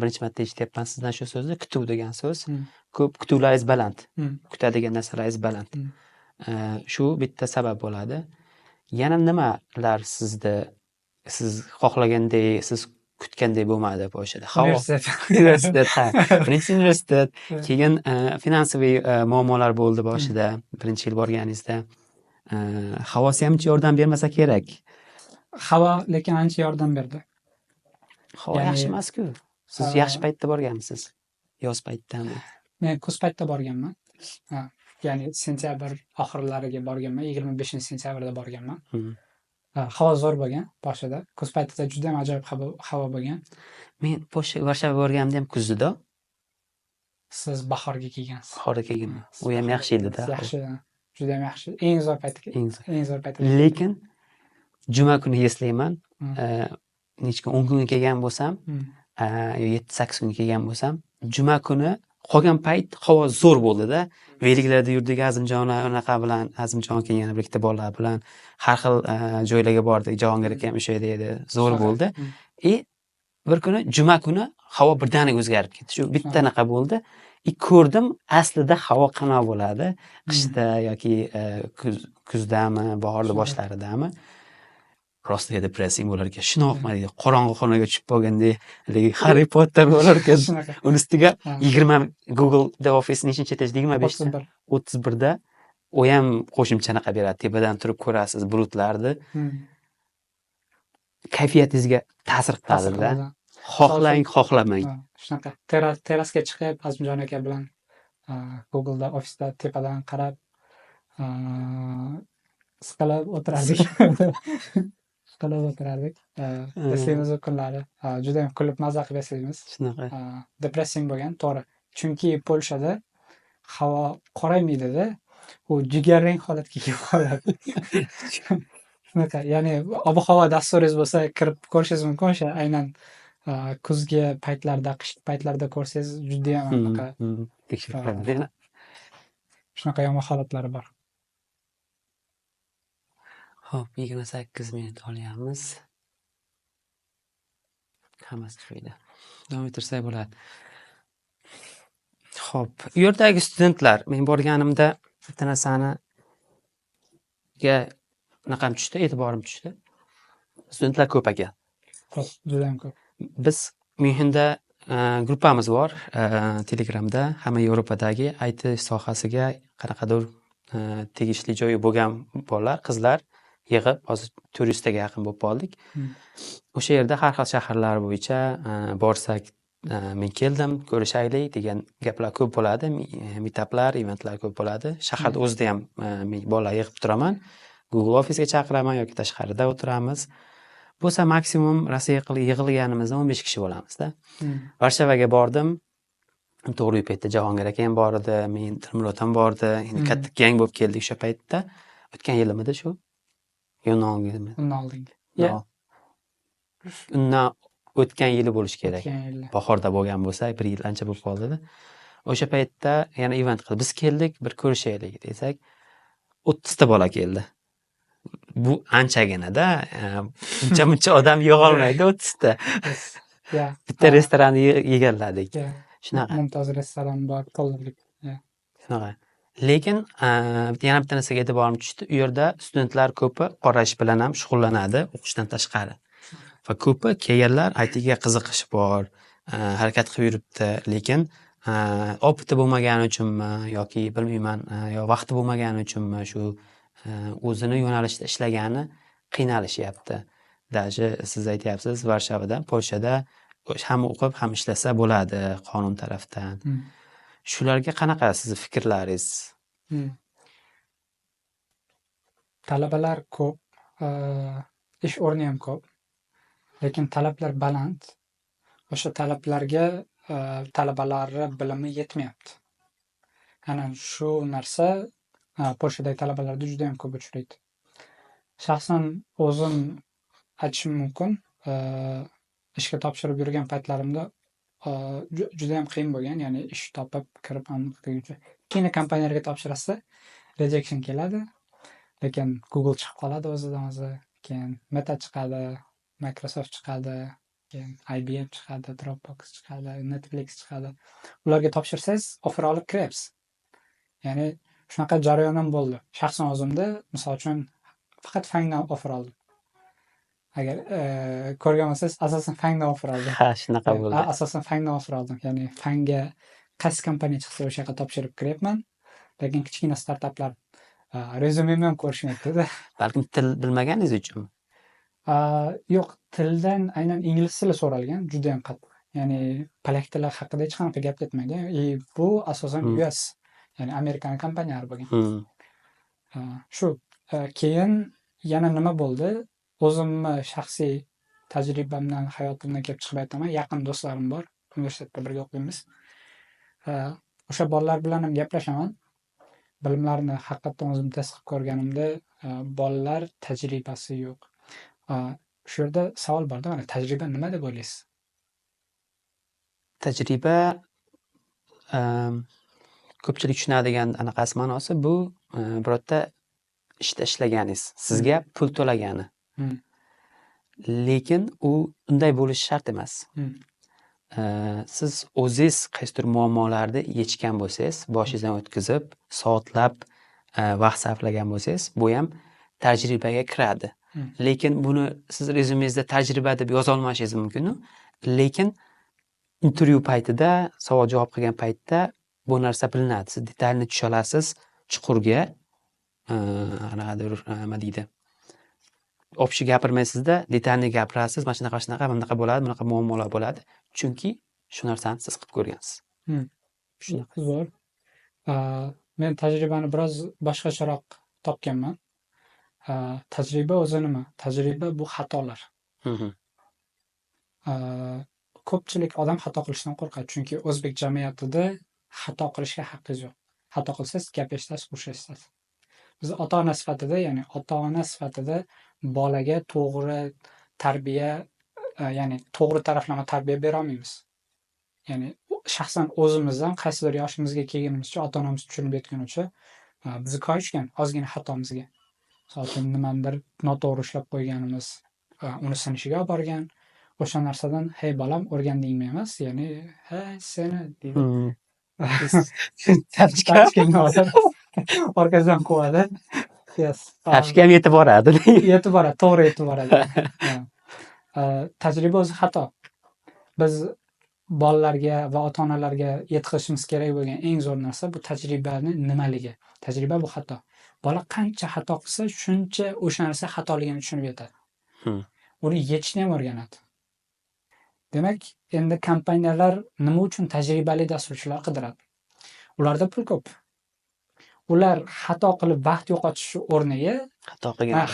birinchi marta eshityapman sizdan shu so'zni, kutuv degan so'z. Ko'p kutuvlaringiz baland. Kutadigan narsalaringiz baland. Shu bitta sabab bo'ladi. Yana nimalar siz xohlagandek, siz kutgandek bo'lmadi Polshada? Universitet. Birinchi universitet, keyin finansiviy muammolar bo'ldi boshida, birinchi yil borganingizda. Havosi ham yordam bermasa kerak. Havo lekin ancha yordam berdi. Havo yaxshi emas-ku. Siz yaxshi paytda borganmisiz? Yoz paytdami? Men kuz paytda borganman. Ya'ni sentyabr oxirlariga borganman, 25-sentyabrda borganman. Havo zo'r bo'lgan boshida. Kuz paytida juda ham ajoyib havo bo'lgan. Men Varshaga borganimda ham kuzda. Siz bahorga kelgansiz. Bahorga kelganman. U ham yaxshi edi-da. Yaxshi, juda ham yaxshi. Eng zo'r paytda. Eng zo'r paytda. Lekin juma kuni eslayman, necha kun 10 kunga kelgan bo'lsam, 7-8 kunga kelgan bo'lsam, juma kuni qolgan payt havo zo'r bo'ldi-da. Veliklarda yurdik, anaqa bilan, Azimjon keyin yana bir ikkita bolalar bilan har xil joylarga bordik. Jahongir aka ham o'sha yerda edi. Zo'r bo'ldi. Bir kuni juma kuni havo birdaniga o'zgarib ketdi. Shu bitta anaqa bo'ldi. Ko'rdim, aslida havo qanaqa bo'ladi? Qishda yoki kuzdami, bahorda boshlaridami? Rostga depressing bo'lar ekan. Shunaqa deydi, qorong'i xonaga tushib qolgandek, Harry Potter bo'lar ekan. Uni ustiga 20 Google'da ofis nechinchi etaj? 25 31da u ham qo'shimchanaqa beradi. Tepadan turib ko'rasiz bulutlarni. Kayfiyatingizga ta'sir qiladi-da. Xohlang, xohlamang. Shunaqa terasga chiqib, Azimjon aka bilan Google'da ofisda tepadan qarab siqilib o'tirardik. Siqilib o'tirardik. Eslaymiz u kunlari. Juda ham kulib maza qilib eslaymiz. Shunaqa. Depressing bo'lgan, to'g'ri. Chunki Polshada havo qoraymaydida, u jigarrang holatga kelib qoladi. Shunaqa, ya'ni ob-havo dasturingiz bo'lsa, kirib ko'rishingiz mumkin. O'sha aynan kuzgi paytlarda, qish paytlarida ko'rsangiz juda ham anaqa tekshirib ko'radi. shunaqa yomon holatlari bor. Xo'p, 28 minut olyapmiz. Hammasi joyida. Davom ettirsak bo'ladi. Xo'p, u yerdagi studentlar, men borganimda bitta narsaniga naqam tushdi, e'tiborim tushdi. Studentlar ko'p ekan. Juda ham ko'p. Biz Myunxenda gruppamiz bor, Telegramda, hamma Yevropadagi IT sohasiga qanaqadir tegishli joyi bo'lgan bolalar, qizlar yig'ib, hozir 400 taga yaqin bo'lib qoldik. O'sha yerda har xil shaharlar bo'yicha borsak, men keldim, ko'rishaylik degan gaplar ko'p bo'ladi, meetuplar, eventlar ko'p bo'ladi. Shaharda o'zida ham men bolalar yig'ib turaman. Google ofisga chaqiraman yoki tashqarida o'tiramiz. Bo'lsa maksimum Rossiya yig'ilganimizda 15 kishi bo'lamizda. Varshavaga bordim. To'g'ri paytda Jahongir aka ham bor edi, men Dilmurod ham bor edi. Endi katta gang bo'lib keldik o'sha paytda. O'tgan yilmidi shu? Undan oldingi. Undan o'tgan yili bo'lishi kerak. Bahorda bo'lgan bo'lsa, 1 yil ancha bo'lib qoldi. O'sha paytda yana event qilib biz keldik, bir ko'rishaylik desak, 30 ta bola keldi. Bu anchagina-da, uncha odam yig'olmaydi 30 ta. Bitta restoranni egalladik. Shunaqa. Mumtoz restoran bor, to'ldirdik. Shunaqa. Lekin yana bitta narsaga e'tiborim tushdi. U yerda studentlar ko'pi qora ish bilan ham shug'ullanadi, o'qishdan tashqari. Va ko'pi kelganlar ITga qiziqish bor, harakat qilib yuribdi, lekin opiti bo'lmagani uchunmi yoki bilmayman, yo vaqti bo'lmagani uchunmi shu o'zini yo'nalishida ishlagani qiynalishyapti. Даже siz aytyapsiz, Varshavada, Polshada ham o'qib, ham ishlasa bo'ladi qonun tarafdan. Shularga qanaqa sizni fikrlaringiz? Talabalar ko'p, ish o'rni ham ko'p, lekin talablar baland. O'sha talablarga talabalarni bilimi yetmayapti. Ana shu narsa Polshadagi talabalarda juda ham ko'p uchraydi. Shaxsan o'zim aytishim mumkin, ishga topshirib yurgan paytlarimda juda ham qiyin bo'lgan, ya'ni ish topib kirib aniqlaguncha. Keyin kompaniyalarga topshirasa, rejection keladi, lekin Google chiqib qoladi o'zidan o'zi, keyin Meta chiqadi, Microsoft chiqadi, keyin IBM chiqadi, Dropbox chiqadi, Netflix chiqadi. Ularga topshirsangiz, offer olib kirasiz. Ya'ni shunaqa jarayon ham bo'ldi. Shaxsan o'zimda, misol uchun, faqat fangdan offer oldim. Agar ko'rgan bo'lsangiz, asosan fangdan offer oldim. Ha, shunaqa bo'ldi. Asosan fangdan offer oldim. Ya'ni fanga qaysi kompaniya chiqsa o'sha yerga topshirib kiryapman. Lekin kichkina startaplar rezyumemni ham ko'rishmayapti-da. Balkim til bilmaganingiz uchunmi? Yo'q, tildan aynan ingliz tili so'ralgan, juda ham qattiq. Ya'ni polak tili haqida hech qanaqa gap ketmagan. Bu asosan US, ya'ni Amerikan kompaniyalari bo'lgan. Shu keyin yana nima bo'ldi? O'zimni shaxsiy tajribamdan, hayotimdan kelib chiqib aytaman. Yaqin do'stlarim bor, universitetda birga o'qiymiz. O'sha bolalar bilan ham gaplashaman. Bilimlarini haqiqatdan o'zim test qilib ko'rganimda, bolalar tajribasi yo'q. Shu yerda savol bor-da, mana tajriba nima deb o'ylaysiz? Tajriba ko'pchilik tushunadigan anaqasi ma'nosi bu birorta ishda ishlaganingiz, sizga pul to'lagani. Lekin u unday bo'lishi shart emas. Siz o'zingiz qaysidir muammolarni yechgan bo'lsangiz, boshingizdan o'tkazib, soatlab vaqt sarflagan bo'lsangiz, bu ham tajribaga kiradi. Lekin buni siz rezyumengizda tajriba deb yoza olmashingiz mumkin, lekin intervyu paytida, savol javob qilgan paytda bu narsa bilinadi. Siz detalni tusha olasiz chuqurga qanaqadir nima deydi, общий gapirmaysizda, detalniy gapirasiz, mana shunaqa bunaqa bo'ladi, bunaqa muammolar bo'ladi. Chunki shu narsani siz qilib ko'rgansiz. Shunaqa. Zo'r. Men tajribani biroz boshqacharoq topganman. Tajriba o'zi nima? Tajriba bu xatolar. Ko'pchilik odam xato qilishdan qo'rqadi, chunki o'zbek jamiyatida xato qilishga haqqingiz yo'q. Xato qilsangiz gap eshitasiz, urush eshitasiz. Biz ota-ona sifatida, ya'ni ota-ona sifatida bolaga to'g'ri tarbiya, ya'ni to'g'ri taraflama tarbiya bera olmaymiz. Ya'ni shaxsan o'zimizdan qaysidir yoshimizga kelganimizcha, ota-onamiz tushunib yetgunicha bizni koyishgan ozgina xatomizga. Misol uchun nimanidir noto'g'ri ushlab qo'yganimiz, uni sinishiga olib borgan. O'sha narsadan, "Hey bolam, o'rgandingmi?" emas, ya'ni "Hey seni" deydi. Orqasidan quvadi. Yes. Tashga ham yetib boradi. Yetib boradi, to'g'ri yetib boradi. Tajriba o'zi xato. Biz bolalarga va ota-onalarga yetkazishimiz kerak bo'lgan eng zo'r narsa bu tajribani nimaligi. Tajriba bu xato. Bola qancha xato qilsa, shuncha o'sha narsa xatoligini tushunib yetadi. Uni yechishni ham o'rganadi. Demak, endi kompaniyalar nima uchun tajribali dasturchilar qidiradi? Ularda pul ko'p. Ular xato qilib vaqt yo'qotish o'rniga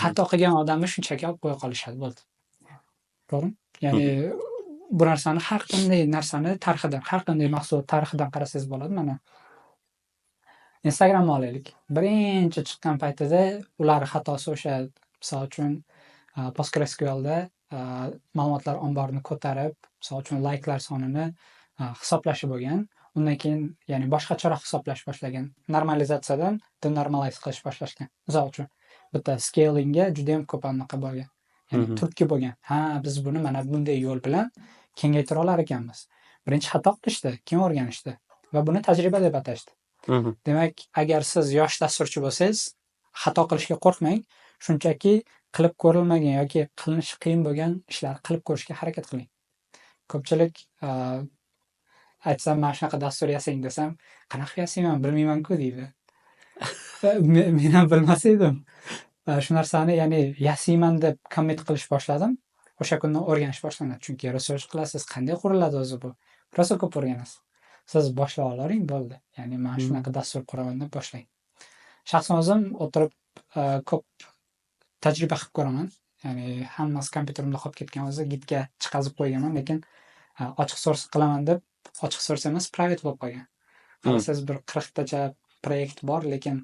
xato qilgan odamni shunchaki olib qo'ya qolishadi, bo'ldi. To'g'rimi? Ya'ni bu narsani har qanday narsani tarixidan, har qanday mahsulot tarixidan qarasangiz bo'ladi. Mana Instagramni olaylik. Birinchi chiqqan paytida ular xatosi o'sha, misol uchun PostgreSQLda ma'lumotlar omborini ko'tarib, misol uchun layklar sonini hisoblashi bo'lgan. Undan keyin, ya'ni boshqacharoq hisoblash boshlagan. Normalizatsiyadan denormalize qilish boshlashgan. Misol uchun bitta scalingga juda ham ko'p anaqa bo'lgan. Ya'ni turtki bo'lgan. Biz buni mana bunday yo'l bilan kengaytira olar ekanmiz. Birinchi xato qilishdi, keyin o'rganishdi va buni tajriba deb atashdi. Demak, agar siz yosh dasturchi bo'lsangiz, xato qilishga qo'rqmang, shunchaki qilib ko'rilmagan yoki qilinishi qiyin bo'lgan ishlarni qilib ko'rishga harakat qiling. Ko'pchilik aytsam, mana shunaqa dastur yasang desam, qanaqa yasayman, bilmayman-ku deydi. Men ham bilmas edim. Shu narsani, ya'ni yasayman deb commit qilish boshladim. O'sha kundan o'rganish boshlanadi. Chunki research qilasiz, qanday quriladi o'zi bu. Rosa ko'p o'rganasiz. Siz boshlab olaring, bo'ldi. Ya'ni men shunaqa dastur quraman deb boshlang. Shaxsan o'zim o'tirib ko'p tajriba qilib ko'raman. Ya'ni hammasi kompyuterimda qolib ketgan o'zi gitga chiqazib qo'yganman, lekin ochiq source qilaman deb ochiq source emas, private bo'lib qolgan. Siz bir 40 tacha proyekt bor, lekin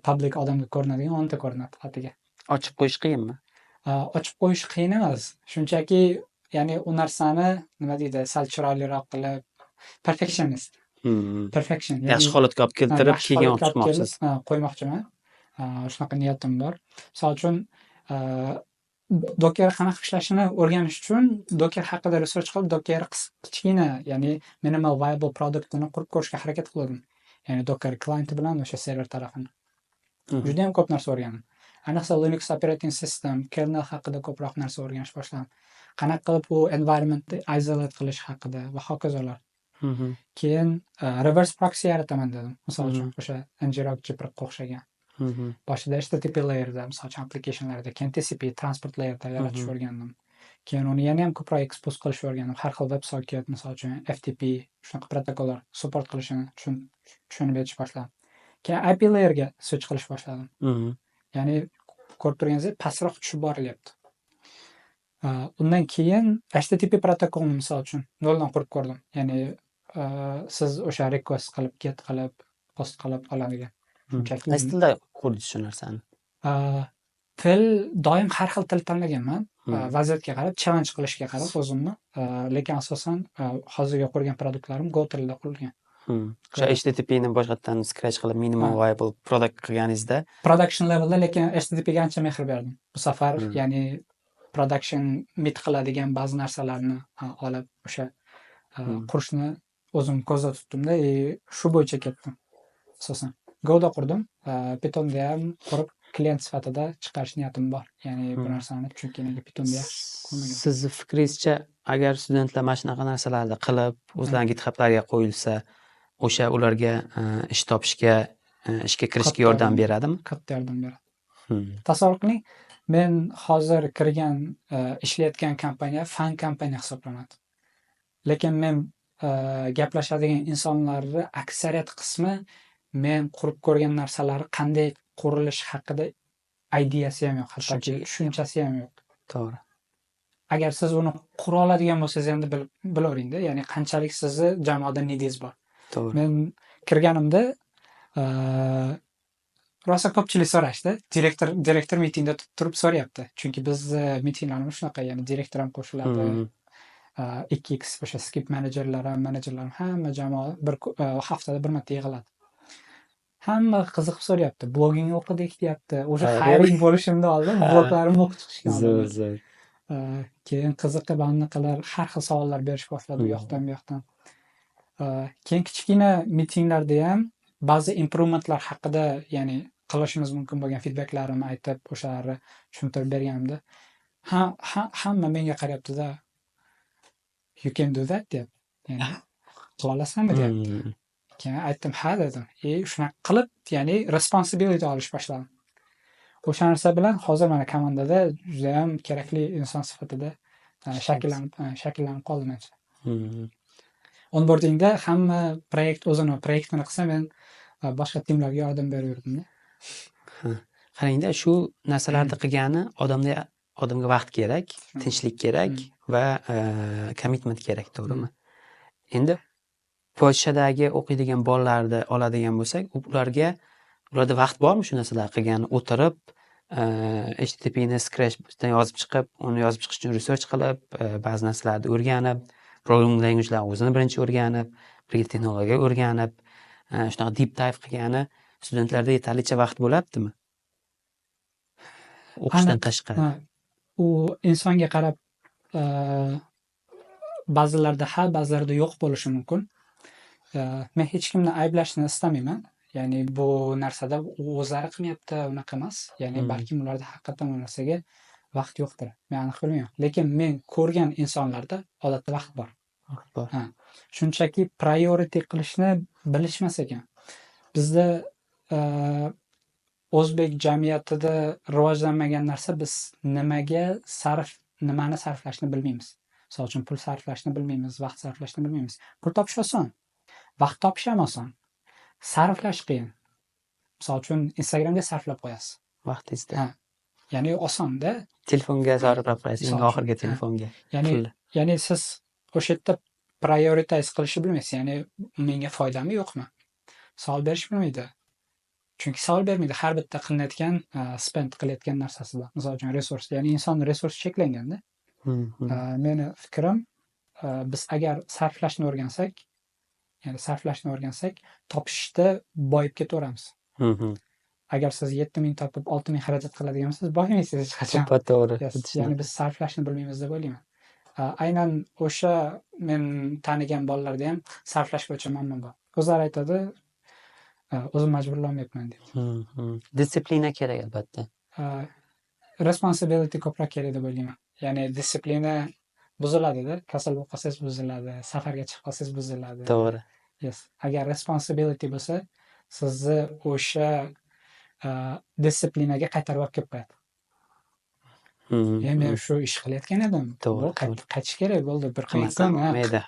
public odamga ko'rinadigan 10 ta ko'rinadi xatiga. Ochib qo'yish qiyinmi? Ochib qo'yish qiyin emas. Shunchaki, ya'ni u narsani nima deydi, sal chiroyliroq qilib perfectionist. Perfection. Yaxshi holatga olib keltirib, keyin olib chiqmoqchisiz. Qo'ymoqchiman. Shunaqa niyatim bor. Misol uchun, Docker qanaqa ishlashini o'rganish uchun Docker haqida research qilib, Docker kichkina, ya'ni minimal viable produktini qurib ko'rishga harakat qildim. Ya'ni Docker client bilan o'sha server tarafini. Juda ham ko'p narsa o'rgandim. Ayniqsa Linux operating system, kernel haqida ko'proq narsa o'rganish boshladim. Qanaqa qilib u environmentni isolate qilish haqida va hokazolar. Keyin reverse proxy yarataman dedim. Misol uchun o'sha ngrok jipriqqa o'xshagan. Boshida HTTP layerda, misol uchun applicationlarda, keyin TCP transport layerda yaratish o'rgandim. Keyin uni yana ham ko'proq expose qilish o'rgandim. Har xil WebSocket, misol uchun FTP, shunaqa protokollar support qilishini tushunib yetish boshladim. Keyin IP layerga switch qilish boshladim. Ya'ni ko'rib turganingizdek, pastroq tushib borilyapti. Undan keyin HTTP protokolni misol uchun noldan qurib ko'rdim. Ya'ni siz o'sha request qilib, get qilib, post qilib oladigan. Qaysi tilda qurdingiz shu narsani? Til doim har xil til tanlaganman. Vaziyatga qarab, challenge qilishga qarab o'zimni. Lekin asosan hozirga qurgan produktlarim Go tilida qurilgan. O'sha HTTPni boshqatdan scratch qilib minimum viable product qilganingizda production levelda, lekin HTTPga ancha mehr berdim. Bu safar, ya'ni production meet qiladigan ba'zi narsalarni olib o'sha qurishni o'zim ko'zda tutdimda, shu bo'yicha ketdim. Asosan Go'da qurdim, Pythonda ham qurib klient sifatida chiqarish niyatim bor. Ya'ni bu narsani chunki nega Pythonda yaxshi qilmagan. Sizni fikringizcha, agar studentlar mana shunaqa narsalarni qilib, o'zlarining GitHub'larga qo'yilsa, o'sha ularga ish topishga ishga kirishga Katta yordam yordam beradimi? katta yordam beradi. Hmm. Tasavvur qiling, men hozir kirgan ishlayotgan kompaniya fan kompaniya hisoblanadi. Lekin men gaplashadigan insonlarni aksariyat qismi men qurib ko'rgan narsalari qanday qurilishi haqida ideyasi ham yo'q, hattoki tushunchasi ham yo'q. To'g'ri. Agar siz uni qura oladigan bo'lsangiz endi bilaveringda, ya'ni qanchalik sizni jamoada nidingiz bor. To'g'ri. Men kirganimda rosa ko'pchilik so'rashdi. Direktor mitingda turib so'rayapti. Chunki biz mitinglarimiz shunaqa, ya'ni direktor ham qo'shiladi. 2x o'sha skip menejerlar ham hamma jamoa bir haftada bir marta yig'iladi. Hamma qiziqib so'rayapti. Blogingni o'qidik deyapti. O'sha hiring bo'lishimdan oldin bloglarimni o'qib chiqishgan. Zo'r. Keyin qiziqib anaqalar har xil savollar berish boshladi u yoqdan bu yoqdan. Keyin kichkina mitinglarda ham ba'zi improvementlar haqida, ya'ni qilishimiz mumkin bo'lgan feedbacklarimni aytib, o'shalarni tushuntirib berganimda hamma menga qarayapti-da, you can do that deb. Ya'ni qila olasanmi deyapti. Keyin aytdim, ha dedim. Shunaqa qilib, ya'ni responsibility olish boshladim. O'sha narsa bilan hozir mana komandada juda ham kerakli inson sifatida shakllanib qoldim menimcha. Onboardingda hamma proyektini qilsa, men boshqa timlarga yordam berib yurdim. Qarangda, shu narsalarni qilgani odamga vaqt kerak, tinchlik kerak va commitment kerak, to'g'rimi? Endi Polshadagi o'qiydigan bolalarni oladigan bo'lsak, ularda vaqt bormi shu narsalar qilgani? O'tirib, HTTP'ni Scratch'dan yozib chiqib, uni yozib chiqish uchun research qilib, ba'zi narsalarni o'rganib, programming language'larni o'zini birinchi o'rganib, birga texnologiya o'rganib, shunaqa deep dive qilgani studentlarda yetarlicha vaqt bo'ladimi? O'qishdan tashqari. U insonga qarab ba'zilarda ba'zilarda yo'q bo'lishi mumkin. Men hech kimni ayblashni istamayman. Ya'ni bu narsada o'zlari qilmayapti, unaqa emas. Ya'ni balkim ularda haqiqatan bu narsaga vaqt yo'qdir. Men aniq bilmayman. Lekin men ko'rgan insonlarda odatda vaqt bor. Shunchaki priority qilishni bilishmas ekan. Bizda o'zbek jamiyatida rivojlanmagan narsa, biz nimani sarflashni bilmaymiz. Misol uchun pul sarflashni bilmaymiz, vaqt sarflashni bilmaymiz. Pul topish oson. Vaqt topish ham oson. Sarflash qiyin. Misol uchun Instagramga sarflab qo'yasiz. Vaqtingizda. Ya'ni osonda. Telefonga sarflab qo'yasiz, eng oxirgi telefonga. Ya'ni siz o'sha yerda prioritize qilishni bilmaysiz. Ya'ni menga foydami yo'qmi? Savol berish bilmaydi. Chunki savol bermaydi har bitta qilinayotgan spend qilayotgan narsasida. Misol uchun resurs, ya'ni inson resursi cheklanganda. Meni fikrim, biz agar sarflashni o'rgansak, topishda boyib ketaveramiz. Agar siz 7000 topib 6000 xarajat qiladigan bo'lsangiz, boyimaysiz hech qachon. To'g'ri. Ya'ni biz sarflashni bilmaymiz deb o'ylayman. Aynan o'sha men tanigan bolalarda ham sarflash bo'yicha muammo bor. O'zlari aytadi, o'zim majburlanmayapman deb. Disiplina kerak albatta. Responsibility ko'proq kerak deb o'ylayman. Ya'ni disiplina buziladi-da, kasal bo'lib qolsangiz buziladi, safarga chiqib qolsangiz buziladi. To'g'ri. Yes. Agar responsibility bo'lsa, sizni o'sha disiplinaga qaytarib olib kelib qo'yadi. Men shu ish qilayotgan edim. Qaytish kerak bo'ldi. Bir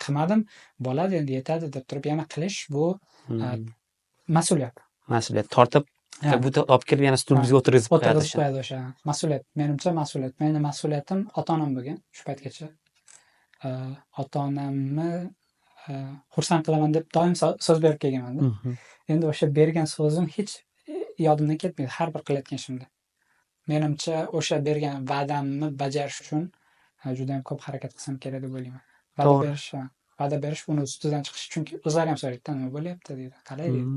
qilmadim, bo'ladi endi yetadi deb turib yana qilish, bu mas'uliyat. Tortib, bu olib kelib yana stulingizga o'tirgizib qo'yadi o'sha. Mas'uliyat. Menimcha mas'uliyat. Mening mas'uliyatim ota-onam bo'lgan shu paytgacha. Ota-onamni xursand qilaman deb doim so'z berib kelganman-da. Endi o'sha bergan so'zim hech yodimdan ketmaydi har bir qilayotgan ishimda. Menimcha o'sha bergan va'damni bajarish uchun juda ham ko'p harakat qilsam kerak deb o'ylayman. Va'da berish, uni ustidan chiqish, chunki o'zlari ham so'raydi, nima bo'lyapti deydi, qalay deydi.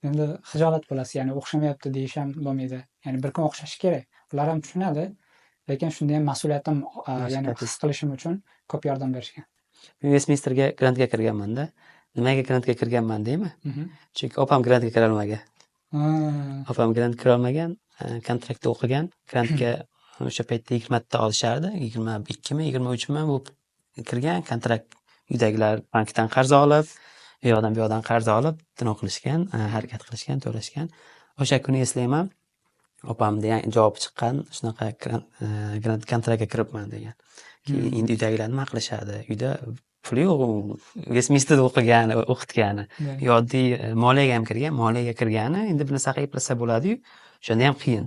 Endi xijolat bo'lasiz, ya'ni o'xshamayapti deyish ham bo'lmaydi. Ya'ni bir kun o'xshashi kerak. Ular ham tushunadi, lekin shunda ham mas'uliyatim, ya'ni his qilishim uchun ko'p yordam berishgan. Westminsterga grantga kirganman-da. Nimaga grantga kirganman deymi? Chunki opam grantga kira olmagan. Opam grant kira olmagan, kontraktda o'qigan. Grantga o'sha paytda 20 ta olishardi. 22mi, 23mi bu kirgan kontrakt. Uydagilar bankdan qarz olib, u yoqdan bu yoqdan qarz olib tinov qilishgan, harakat qilishgan, to'lashgan. O'sha kuni eslayman, opamda javob chiqqan, shunaqa grant kontraktga kiribman degan. Keyin endi uydagilar nima qilishadi? Uyda puli yo'q, Westminsterda o'qitgani. Oddiy moliyaga ham kirgan, moliyaga kirgani, endi bir narsa eplasa bo'ladi-yu, o'shanda ham qiyin.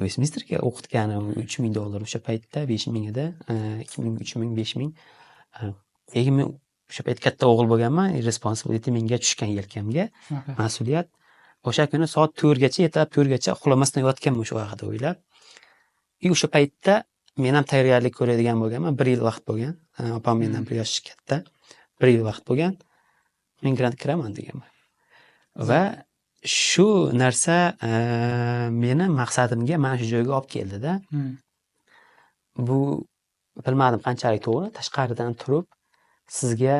Westminsterga o'qitgani $3000 o'sha paytda 5000 edi, 2000, 3000, 5000. Lekin men o'sha payt katta o'g'il bo'lganman, responsibility menga tushgan yelkamga, mas'uliyat. O'sha kuni soat 4gacha, ertalab 4gacha uxlamasdan yotganman o'sha vaqtda o'ylab. O'sha paytda men ham tayyorgarlik ko'radigan bo'lganman, 1 yil vaqt bo'lgan. Opam mendan 1 yosh katta. 1 yil vaqt bo'lgan. Men grant kiraman deganman. Va shu narsa meni maqsadimga mana shu joyga olib keldi-da. Bu bilmadim qanchalik to'g'ri, tashqaridan turib sizga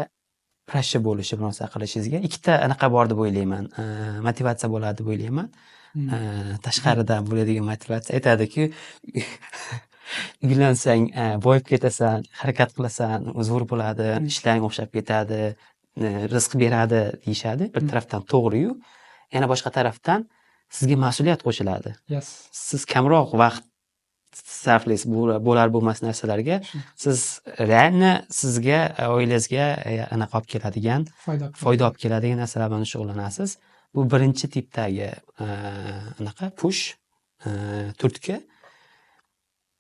pressure bo'lishi, bir narsa qilishingizga ikkita anaqa bor deb o'ylayman. Motivatsiya bo'ladi deb o'ylayman. Tashqaridan bo'ladigan motivatsiya aytadi-ku, uylansang boyib ketasan, harakat qilasan, zo'r bo'ladi, ishlang o'xshab ketadi, rizq beradi deyishadi. Bir tarafdan to'g'ri-yu, yana boshqa tarafdan sizga mas'uliyat qo'shiladi. Siz kamroq vaqt sarflaysiz bo'lar bo'lmas narsalarga, siz reально sizga, oilangizga anaqa olib keladigan, foyda olib keladigan narsalar bilan shug'ullanasiz. Bu birinchi tipdagi anaqa push, turtki.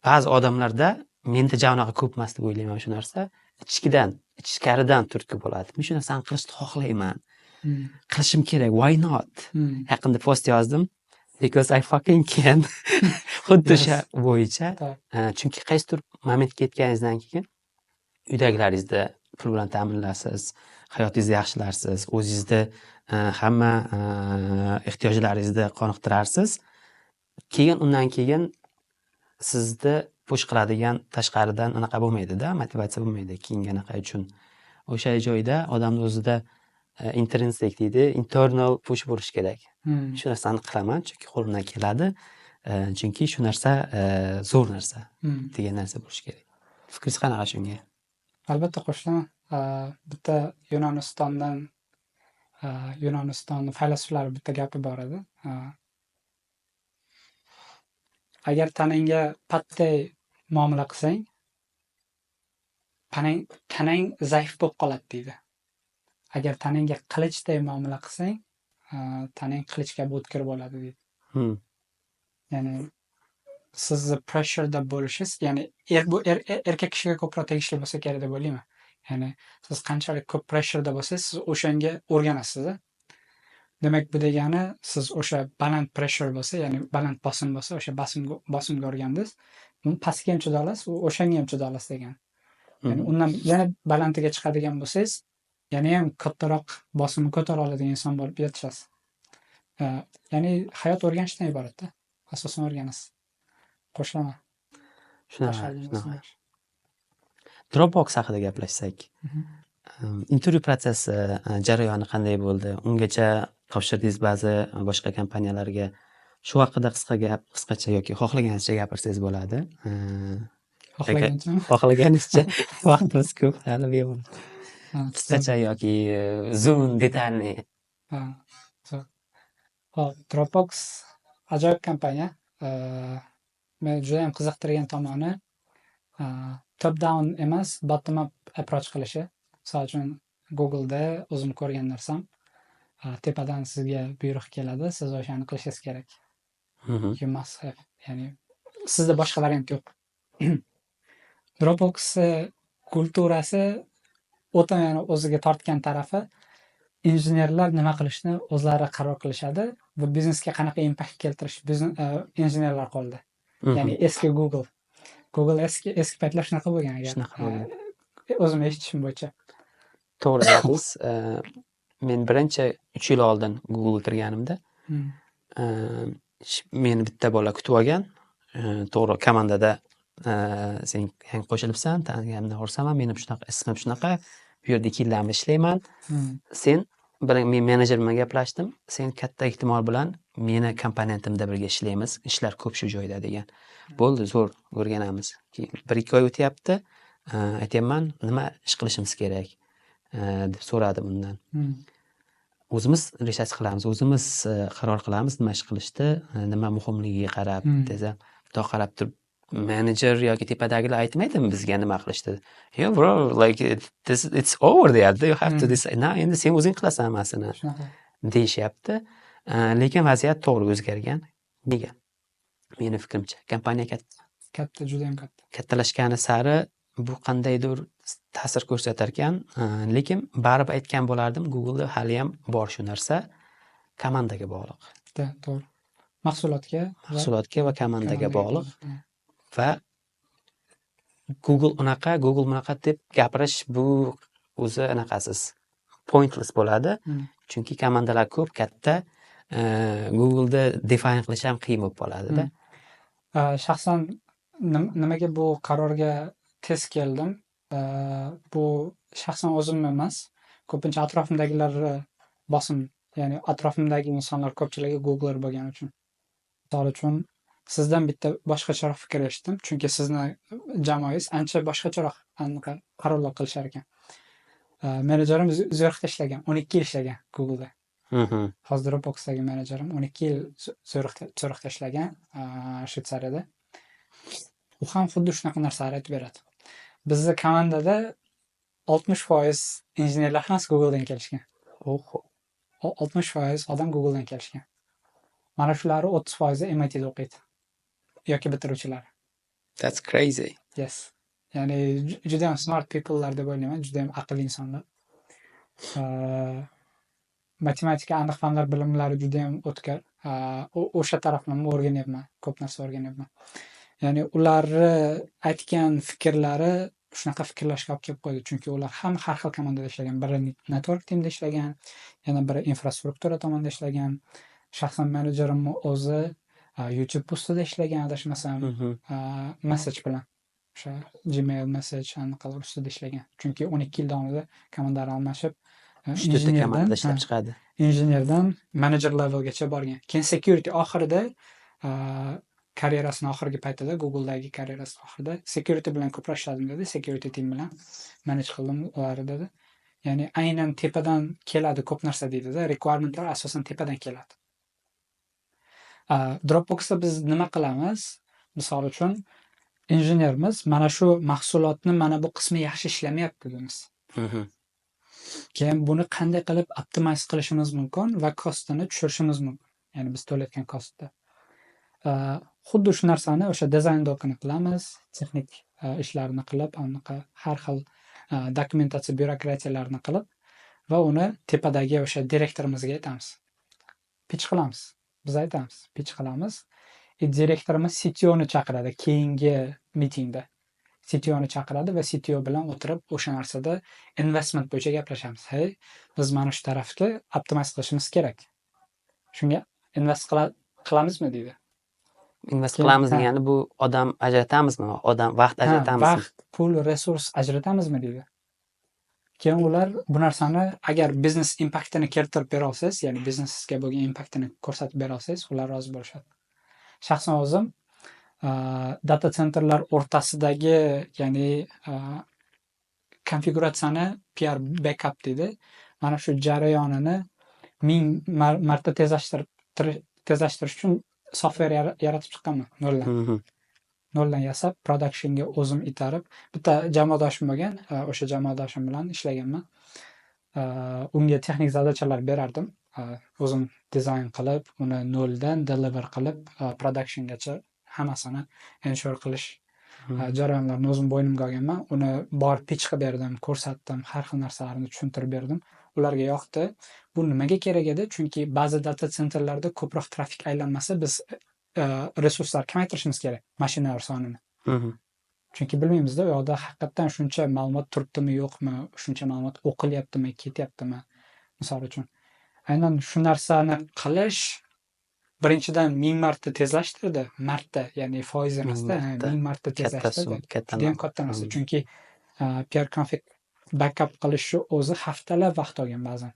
Ba'zi odamlarda menda javonaqa ko'p emas deb o'ylayman shu narsa. Ichkaridan turtki bo'ladi. Men shu narsani qilishni xohlayman. Qilishim kerak. Why not? Yaqinda post yozdim. Because I fucking can. Xuddi o'sha bo'yicha. Chunki qaysidir momentga yetganingizdan keyin uydagilaringizda pul bilan ta'minlasiz, hayotingizni yaxshilarsiz, o'zingizni hamma ehtiyojlaringizni qoniqtirarsiz. Keyin undan keyin sizni push qiladigan tashqaridan anaqa bo'lmaydi-da, motivatsiya bo'lmaydi keyingi anaqa uchun. O'sha joyda odamni o'zida intrinsic deydi, internal push bo'lish kerak. Shu narsani qilaman, chunki qo'limdan keladi. Chunki shu narsa zo'r narsa degan narsa bo'lish kerak. Fikringiz qanaqa shunga? Albatta qo'shilaman. Bitta Yunoniston faylasufilar bitta gapi bor edi. Agar tanangga patday muomala qilsang, tanang zaif bo'lib qoladi deydi. Agar tanangga qilichday muomala qilsang, tanang qilich kabi o'tkir bo'ladi deydi. Ya'ni sizni pressureda bo'lishingiz, ya'ni erkak kishiga ko'proq tegishli bo'lsa kerak deb o'ylayman. Ya'ni siz qanchalik ko'p pressureda bo'lsangiz, siz o'shanga o'rganasiz. Demak, bu degani siz o'sha baland pressure bo'lsa, ya'ni baland bosim bo'lsa, o'sha bosimga o'rgandingiz, uni pastga ham chiday olasiz, o'shanga ham chiday olasiz degani. Ya'ni undan yana balandiga chiqadigan bo'lsangiz, yana ham kattaroq bosimni ko'tara oladigan inson bo'lib yetishasiz. Ya'ni hayot o'rganishdan iborat-da. Asosan o'rganasiz. Qo'shilaman. Shunaqa. Dropbox haqida gaplashsak. Intervyu protsessi jarayoni qanday bo'ldi? Ungacha topshirdingiz ba'zi boshqa kompaniyalarga. Shu haqida qisqacha yoki xohlaganingizcha gapirsangiz bo'ladi. Xohlaganingizcha vaqtimiz ko'p, hali bemalol. Qisqacha yoki zoom detalniy. Dropbox ajoyib kompaniya. Men juda ham qiziqtirgan tomoni top down emas, bottom up approach qilishi. Misol uchun Google'da o'zim ko'rgan narsam, tepadan sizga buyruq keladi, siz o'shani qilishingiz kerak. You must have. Ya'ni sizda boshqa variant yo'q. Dropbox kulturasi o'ta o'ziga tortgan tarafi, injenerlar nima qilishni o'zlari qaror qilishadi va biznesga qanaqa impact keltirish injenerlar qo'lida. Ya'ni eski Google eski paytlar shunaqa bo'lgan ekan. Shunaqa bo'lgan. O'zim eshitishim bo'yicha. To'g'ri gapingiz. Men birinchi 3 yil oldin Google kirganimda, meni bitta bola kutib olgan. To'g'ri, komandada sen yangi qo'shilibsan, taniganimdan xursandman. Menim shunaqa, ismim shunaqa. Bu yerda 2 yildan beri ishlayman. Sen men menejer bilan gaplashdim. Sen katta ehtimol bilan meni komponentimda birga ishlaymiz. Ishlar ko'p shu joyda degan. Bo'ldi, zo'r o'rganamiz. Keyin 1-2 oy o'tyapti. Aytayman, nima ish qilishimiz kerak? deb so'radim undan. Hmm. O'zimiz research qilamiz, o'zimiz qaror qilamiz nima ish qilishni, nima muhimligiga qarab desam, bundoq qarab turib menejer yoki tepadagilar aytmaydimi bizga nima qilishni? Yo bro, like it's over deyapti. You have to decide. Na, endi sen o'zing qilasan hammasini Shunaqa. deyishyapti. Lekin vaziyat to'g'ri o'zgargan. Nega? Meni fikrimcha, kompaniya Katta, juda ham katta. kattalashgani sari bu qandaydir ta'sir ko'rsatar ekan, lekin baribir aytgan bo'lardim, Google'da hali ham bor shu narsa, komandaga bog'liq. To'g'ri. Mahsulotga Va komandaga bog'liq va Google bunaqa deb gapirish bu o'zi anaqasiz pointless bo'ladi. Chunki komandalar ko'p, katta, Google'da define qilish ham qiyin bo'lib qoladi-da. Shaxsan nimaga bu qarorga tez keldim? Bu shaxsan o'zim emas, ko'pincha atrofimdagilar bosim, ya'ni atrofimdagi insonlar ko'pchiligi Googler bo'lgani uchun. Misol uchun sizdan bitta boshqacharoq fikr eshitdim, chunki sizni jamoangiz ancha boshqacharoq qarorlar qilishar ekan. Menejerim Zurixda ishlagan, 12 yil ishlagan Google'da. Hozir Dropbox'dagi menejerim 12 yil Zurixda ishlagan, Shvetsariyada. U ham xuddi shunaqa narsalar aytib beradi. Bizni komandada 60% injenerlar hammasi Google'dan kelishgan. 60% odam Google'dan kelishgan. Mana shular 30% MIT'da o'qiydi yoki bitiruvchilar. That's crazy. Yes. Ya'ni juda ham smart people'lar deb o'ylayman, juda ham aqlli insonlar. Matematika, aniq fanlar bilimlari juda ham o'tkir. O'sha taraflarni o'rganyapman, ko'p narsa o'rganyapman. Ya'ni ularni aytgan fikrlari shunaqa fikrlashga olib kelib qo'ydi, chunki ular ham har xil komandada ishlagan. Biri network teamda ishlagan, yana biri infrastruktura tomonda ishlagan. Shaxsan menejerim o'zi YouTube postida ishlagan, adashmasam, message bilan. O'sha Gmail message aniqalar ustida ishlagan. Chunki 12 yil davomida komandalar almashib, komandada ishlab chiqadi. Injenerdan manager levelgacha borgan. Keyin security oxirida karyerasini oxirgi paytida, Google'dagi karyerasi oxirida security bilan ko'proq ishladim dedi, security team bilan manage qildim ularni dedi. Ya'ni aynan tepadan keladi ko'p narsa deydi-da, requirementlar asosan tepadan keladi. Dropbox'da biz nima qilamiz? Misol uchun injenerimiz mana shu mahsulotni mana bu qismi yaxshi ishlamayapti deymiz. Keyin buni qanday qilib optimize qilishimiz mumkin va costini tushirishimiz mumkin. Ya'ni biz to'layotgan costni. Xuddi shu narsani o'sha dizayn dokini qilamiz, texnik ishlarni qilib, har xil dokumentatsiya, byurokratiyalarni qilib va uni tepadagi o'sha direktorimizga aytamiz. Pitch qilamiz. Biz aytamiz, pitch qilamiz. Direktorimiz CTO'ni chaqiradi keyingi mitingda. CTO'ni chaqiradi va CTO bilan o'tirib o'sha narsada investment bo'yicha gaplashamiz. Hey, biz mana shu tarafga optimize qilishimiz kerak. Shunga invest qilamizmi deydi. Invest qilamiz degani bu odam ajratamizmi? Vaqt ajratamizmi? Vaqt, pul, resurs ajratamizmi deydi. Keyin ular bu narsani agar biznes impactini keltirib bera olsangiz, ya'ni biznesga bo'lgan impactini ko'rsatib bera olsangiz, ular rozi bo'lishadi. Shaxsan o'zim data centerlar o'rtasidagi, ya'ni konfiguratsiyani PR backup deydi. Mana shu jarayonini 1000 marta tezlashtirish uchun software yaratib chiqqanman noldan yasab, productionga o'zim itarib, bitta jamoadoshim bo'lgan, o'sha jamoadoshim bilan ishlaganman. Unga texnik zadachalar berardim. O'zim dizayn qilib, uni noldan deliver qilib, productiongacha hammasini ensure qilish jarayonlarini o'zim bo'ynimga olganman. Uni borib pitch qilib berdim, ko'rsatdim, har xil narsalarni tushuntirib berdim. Ularga yoqdi. Bu nimaga kerak edi? Chunki ba'zi data centerlarda ko'proq trafik aylanmasa, biz resurslar kamaytirishimiz kerak, mashinalar sonini. Chunki bilmaymiz-da, u yoqda haqiqatan shuncha ma'lumot turibdimi, yo'qmi, shuncha ma'lumot o'qilyaptimi, ketyaptimi, misol uchun. Aynan shu narsani qilish birinchidan 1000 marta tezlashtirdi, ya'ni foiz emasda, 1000 marta tezlashtirdi. Juda ham katta narsa, chunki PR config backup qilish o'zi haftalab vaqt olgan ba'zan.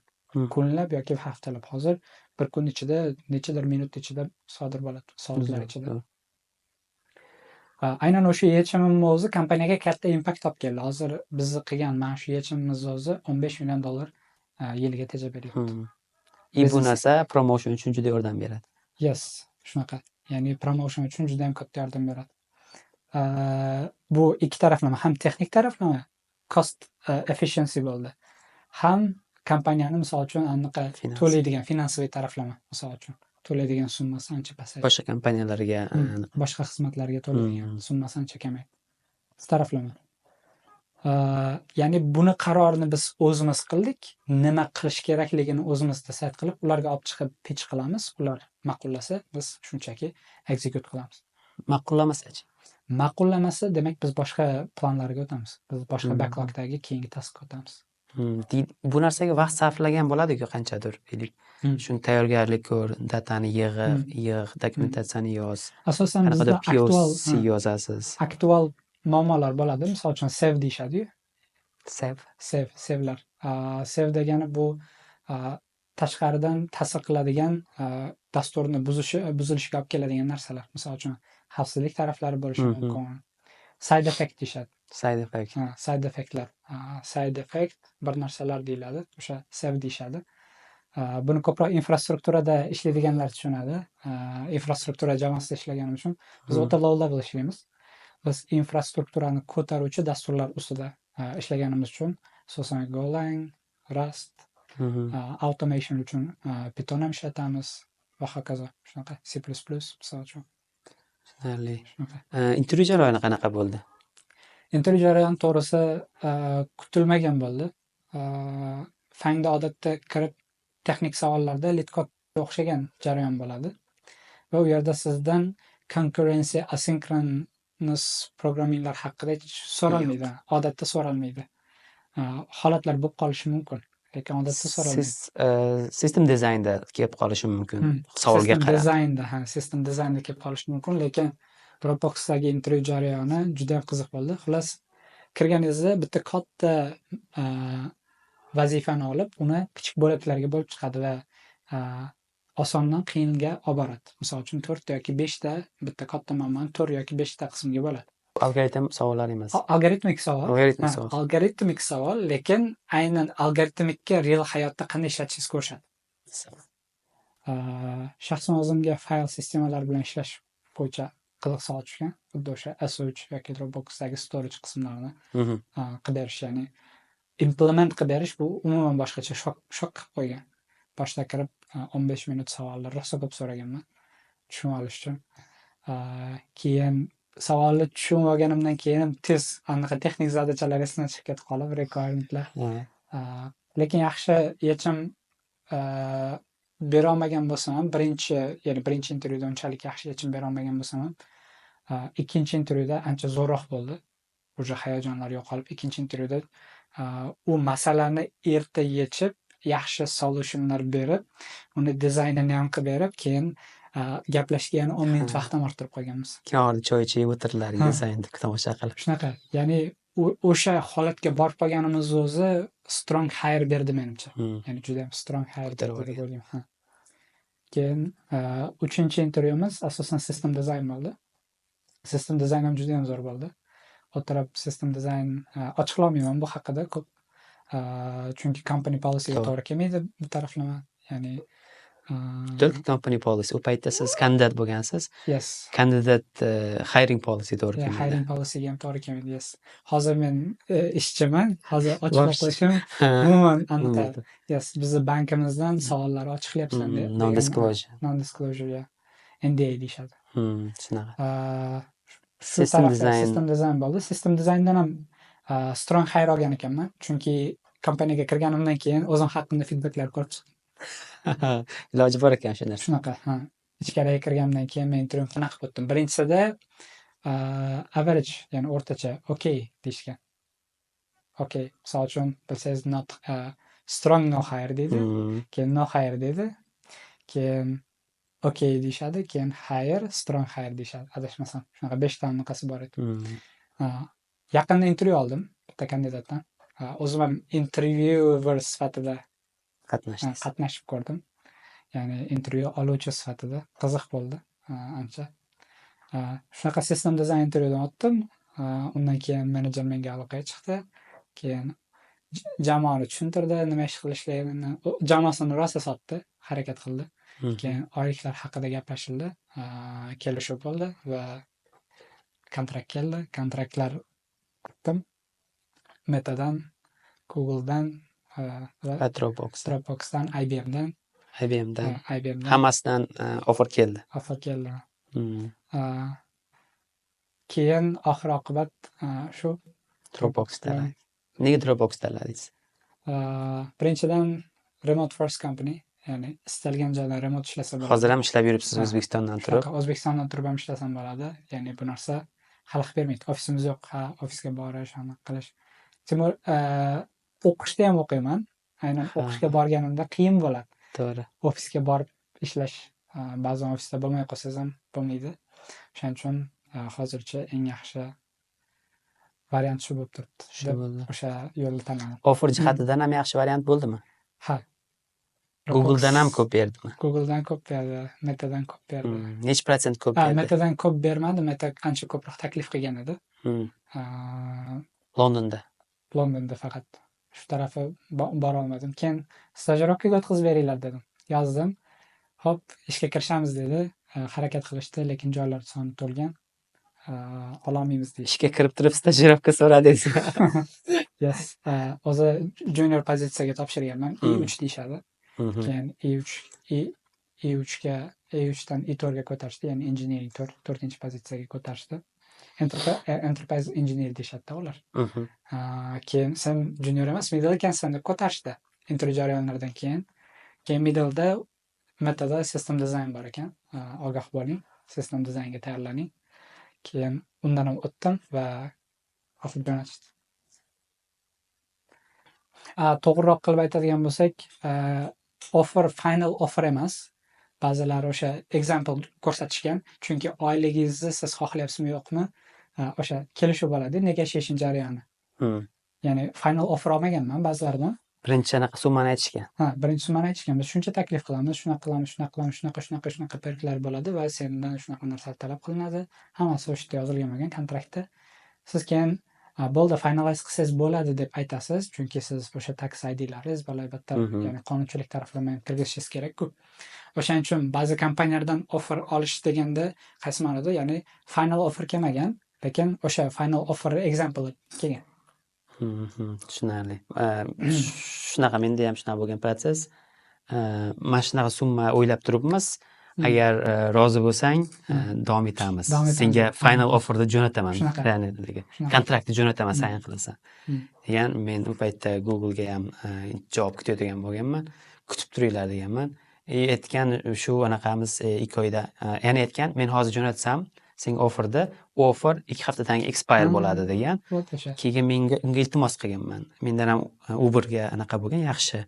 Kunlab yoki haftalab. Hozir bir kun ichida, nechadir minut ichida sodir bo'ladi, soatlar ichida. Aynan o'sha yechimimni o'zi kompaniyaga katta impact olib keldi. Hozir bizni qilgan mana shu yechimimiz o'zi $15 million yiliga tejab beryapti. Bu narsa promotion uchun juda yordam beradi. Yes, shunaqa. Ya'ni promotion uchun juda ham katta yordam beradi. Bu ikki taraflama, ham texnik taraflama cost efficiency bo'ldi. Ham kompaniyani misol uchun anaqa to'laydigan finansiy taraflama, misol uchun to'laydigan summasi ancha pasaydi. Boshqa kompaniyalarga boshqa xizmatlarga to'laydigan summasi ancha kamaydi. Taraflama. Ya'ni buni qarorini biz o'zimiz qildik. Nima qilish kerakligini o'zimiz decide qilib, ularga olib chiqib pitch qilamiz. Ular ma'qullasa, biz shunchaki execute qilamiz. Ma'qullamasa-chi? Ma'qullamasa, demak biz boshqa planlarga o'tamiz. Biz boshqa backlogdagi keyingi taskga o'tamiz. Bu narsaga vaqt sarflagan bo'ladi-ku qanchadir. Shuni tayyorgarlik ko'r, datani yig'ib, dokumentatsiyani yoz. Asosan bizda POC yozasiz. Aktual muammolar bo'ladi. Misol uchun save deyshadi-yu. Save'lar. Save degani bu tashqaridan ta'sir qiladigan dasturni buzilishiga olib keladigan narsalar. Misol uchun xavfsizlik taraflari bo'lishi mumkin. Side effect deyshadi. Side effect. Side effectlar. Side effect bir narsalar deyiladi. O'sha save deyshadi. Buni ko'proq infrastrukturada ishlaydiganlar tushunadi. Infrastruktura jamoasida ishlaganim uchun biz o'ta low level ishlaymiz. Biz infrastrukturani ko'taruvchi dasturlar ustida ishlaganimiz uchun asosan Golang, Rust, automation uchun Python ham ishlatamiz va hokazo. Shunaqa C++ misol uchun. Intervyu jarayoni qanaqa bo'ldi? Intervyu jarayoni to'g'risi kutilmagan bo'ldi. Fangda odatda kirib texnik savollarda lead-codega o'xshagan jarayon bo'ladi. Va u yerda sizdan concurrency, asynchronous programminglar haqida so'ralmaydi. Odatda so'ralmaydi. Holatlar bo'lib qolishi mumkin. Lekin odatda so'ralmaydi. System designda kelib qolishi mumkin. Savolga qarab. System designda kelib qolishi mumkin, lekin Dropboxdagi intervyu jarayoni juda ham qiziq bo'ldi. Xullas, kirganingizda bitta katta vazifani olib, uni kichik bo'laklarga bo'lib chiqadi va osondan qiyinga olib boradi. Misol uchun 4 yoki 5 ta bitta katta muammoni 4 yoki 5 ta qismga bo'ladi. Algoritm savollar emas. Algoritmik savol, lekin aynan algoritmikka real hayotda qanday ishlatishingizni ko'rsatadi. Shaxsan o'zimga fayl sistemalar bilan ishlash bo'yicha qiziq savol tushgan. Xuddi o'sha S3 yoki Dropboxdagi storage qismlarini qilib berish, ya'ni implement qilib berish bu umuman boshqacha shok qilib qo'ygan. Boshda kirib 15 minut savollar rosa ko'p so'raganman tushunib olish uchun. Keyin savolni tushunib olganimdan keyin tez anaqa texnik zadachalar esimdan chiqib ketib qolib, requirementlar. Lekin yaxshi yechim bera olmagan bo'lsam ham, birinchi intervyuda unchalik yaxshi yechim bera olmagan bo'lsam ham, ikkinchi intervyuda ancha zo'roq bo'ldi. O'sha hayajonlar yo'qolib, ikkinchi intervyuda u masalani erta yechib, yaxshi solutionlar berib, uni dizaynini ham qilib berib, keyin gaplashishga yana 10 minut vaqt ham orttirib qo'yganmiz. Keyin choy ichib o'tirdilar, dizaynni tomosha qilib. Shunaqa. Ya'ni o'sha holatga borib qolganimiz o'zi strong hire berdi menimcha. Ya'ni juda ham strong hire deb o'ylayman. Keyin 3-intervyumiz asosan system design bo'ldi. System design ham juda ham zo'r bo'ldi. O'tirib system design ochiqlamayman bu haqida ko'p. Chunki company policyga to'g'ri kelmaydi bu taraflama. Ya'ni company policy. U paytda siz kandidat bo'lgansiz. Yes. Kandidat hiring policy to'g'ri kelmaydi. Hiring policyga ham to'g'ri kelmaydi. Yes. Hozir men ishchiman. Hozir ochiq qo'yishim umuman aniq. Yes, bizni bankimizdan savollar ochiqlayapsan deb. Non-disclosure, yeah. NDA deyshadi. Shunaqa. System design bo'ldi. System designdan ham strong hire olgan ekanman. Chunki kompaniyaga kirganimdan keyin o'zim haqimda feedbacklar ko'rib chiqdim. Iloji bor ekan shu narsa. Shunaqa, ichkariga kirganimdan keyin men intervyuni qanaqa qilib o'tdim. Birinchisida average, ya'ni o'rtacha, okay deyishgan. Okay, misol uchun bilsangiz not strong no hire deydi, keyin no hire deydi, keyin okay deyishadi, keyin hire, strong hire deyishadi. Adashmasam, shunaqa 5 ta anaqasi bor edi. Yaqinda intervyu oldim bitta kandidatdan. O'zim ham interviewer sifatida qatnashib ko'rdim. Ya'ni intervyu oluvchi sifatida qiziq bo'ldi ancha. Shunaqa system design intervyudan o'tdim. Undan keyin menejer menga aloqaga chiqdi. Keyin jamoani tushuntirdi, nima ish qilishlarini. Jamoasini rosa sotdi, harakat qildi. Keyin oyliklar haqida gaplashildi. Kelishuv bo'ldi va kontrakt keldi. Kontraktlar kutdim. Metadan, Google'dan va Dropbox'dan, IBM'dan hammasidan offer keldi. Keyin oxir oqibat shu Dropbox tanladingiz. Nega Dropbox tanladingiz? Birinchidan remote first company, ya'ni istalgan joydan remote ishlasa bo'ladi. Hozir ham ishlab yuribsiz O'zbekistondan turib. O'zbekistondan turib ham ishlasam bo'ladi. Ya'ni bu narsa xalaqit bermaydi. Ofisimiz yo'q, ofisga borish, anaqa qilish. Timur o'qishda ham o'qiyman. Aynan o'qishga borganimda qiyin bo'ladi. To'g'ri. Ofisga borib ishlash, ba'zan ofisda bo'lmay qolsangiz ham bo'lmaydi. Shuning uchun hozircha eng yaxshi variant shu bo'lib turibdi. Shu bo'ldi. O'sha yo'lni tanladim. Offer jihatidan ham yaxshi variant bo'ldimi? Ha. Google'dan ham ko'p berdimi? Google'dan ko'p berdi, Metadan ko'p berdi. Necha prosent ko'p berdi? Metadan ko'p bermadi, Meta ancha ko'proq taklif qilgan edi. Londonda faqat. Shu tarafi bora olmadim. Keyin stajirovkaga o'tkazib beringlar dedim. Yozdim. Hop, ishga kirishamiz dedi. Harakat qilishdi, lekin joylar soni to'lgan. Ololmaymiz deydi. Ishga kirib turib stajirovka so'radingiz. Yes. O'zi junior pozitsiyaga topshirganman. E3 deyshadi. Keyin E3dan E4ga ko'tarishdi, ya'ni engineering 4-chi pozitsiyaga ko'tarishdi. Enterprise engineer deyshadi ular. Keyin sen junior emas, middle ekansan deb ko'tarishdi. Intervyu jarayonlaridan keyin. Keyin middle'da Metada system design bor ekan. Ogoh bo'ling, system designga tayyorlaning. Keyin undan ham o'tdim va offer jo'natishdi. To'g'riroq qilib aytadigan bo'lsak, final offer emas. Ba'zilari o'sha example ko'rsatishgan, chunki oyligingizni siz xohlayapsizmi yo'qmi, o'sha kelishuv bo'ladi, negotiation jarayoni. Ya'ni final offer olmaganman ba'zilaridan. Birinchi anaqa summani aytishgan. Birinchi summani aytishgan. Biz shuncha taklif qilamiz, shunaqa qilamiz, shunaqa perklar bo'ladi va sendan shunaqa narsalar talab qilinadi. Hammasi o'sha yerda yozilgan bo'lgan kontraktda. Siz keyin bo'ldi, finalize qilsangiz bo'ladi deb aytasiz, chunki siz o'sha tax IDlaringiz va albatta, ya'ni qonunchilik tarafidan kirgizishingiz kerak-ku. O'shaning uchun ba'zi kompaniyalardan offer olish deganda qaysi ma'noda, ya'ni final offer kelmagan, lekin o'sha final offer example kelgan. Tushunarli. Shunaqa menda ham shunaqa bo'lgan protsess. Mana shunaqa summa o'ylab turibmiz. Agar rozi bo'lsang, davom etamiz. Senga final offerda jo'nataman. Ya'ni kontraktni jo'nataman, sayin qilasan. Degan, men u paytda Google'ga ham javob kutayotgan bo'lganman. Kutib turinglar deganman. Aytgan shu anaqamiz 2 oyda. Ya'ni aytgan, men hozir jo'natsam, senga offerda, u offer 2 haftadan expire bo'ladi degan. Keyin menga unga iltimos qilganman. Mendan ham Uberga anaqa bo'lgan, yaxshi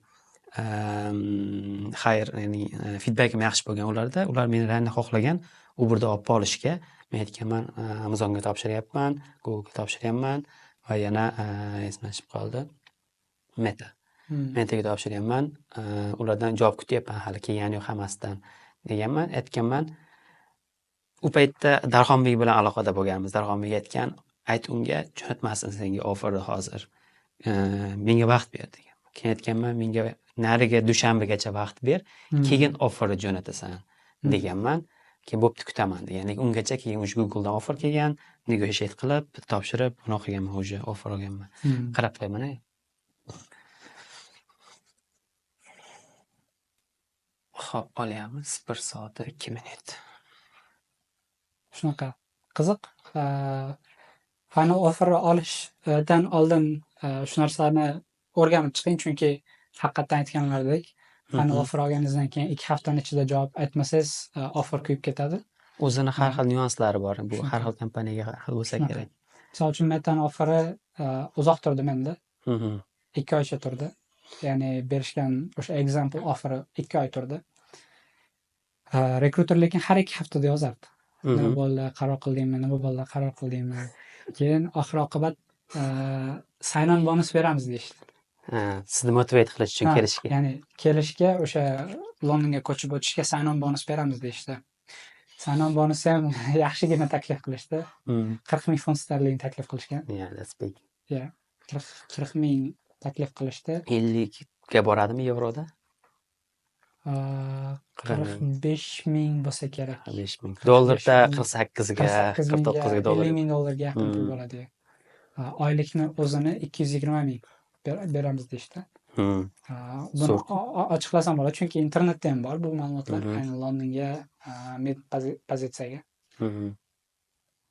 xayr, ya'ni feedbackim yaxshi bo'lgan ularda. Ular meni xohlagan Uberda olib olishga. Men aytganman, Amazonga topshiryapman, Google'ga topshiryapman va yana esimdan chiqib qoldi. Metaga topshiryapman. Ulardan javob kutyapman, hali kelgani yo'q hammasidan deganman. Aytganman, u paytda Darxonbek bilan aloqada bo'lganmiz. Darxonbek aytgan, ayt unga jo'natmasin senga offerni hozir. Menga vaqt ber degan. Keyin aytganman, menga nariga dushanbagacha vaqt ber, keyin offerni jo'natasan deganman. Keyin bo'pti, kutaman degan. Ungacha keyin Google'dan offer kelgan, negotiate qilib, topshirib, uni o'qiganman, o'sha offer olganman. Qarab qo'yaman. Xo'p, olyapmiz 1 soat 2 minut. Shunaqa qiziq. Final offer olishdan oldin shu narsalarni o'rganib chiqing, chunki haqiqatdan aytganlaridek, final offer olganingizdan keyin 2 haftaning ichida javob aytmasangiz, offer kuyib ketadi. O'zini har xil nyuanslari bor. Bu har xil kompaniyaga har xil bo'lsa kerak. Misol uchun Meta'ning offeri uzoq turdi menda. 2 oycha turdi. Ya'ni berishgan o'sha example offeri 2 oy turdi. Rekruter lekin har 2 haftada yozardi. Nima bo'ldi, qaror qildingmi? Keyin oxir oqibat sign-on bonus beramiz deyishdi. Sizni motivate qilish uchun kelishga. Ya'ni kelishga, o'sha Londonga ko'chib o'tishga sign-on bonus beramiz deyishdi. Sanon bonusi ham yaxshigina taklif qilishdi. 40,000 funt sterling taklif qilishgan. Yeah, that's big. Yeah. 40,000 taklif qilishdi. 50 ga boradimi yevroda? 45,000 bo'lsa kerak. 5,000. Dollarda 48,000 48 ga, 49 ga dollar. 50,000 dollarga yaqin pul bo'ladi. Oylikni o'zini 220,000 beramiz deyishdi. Buni ochiqlasam bo'ladi, chunki internetda ham bor bu ma'lumotlar. Ayni Londonga mid pozitsiyaga.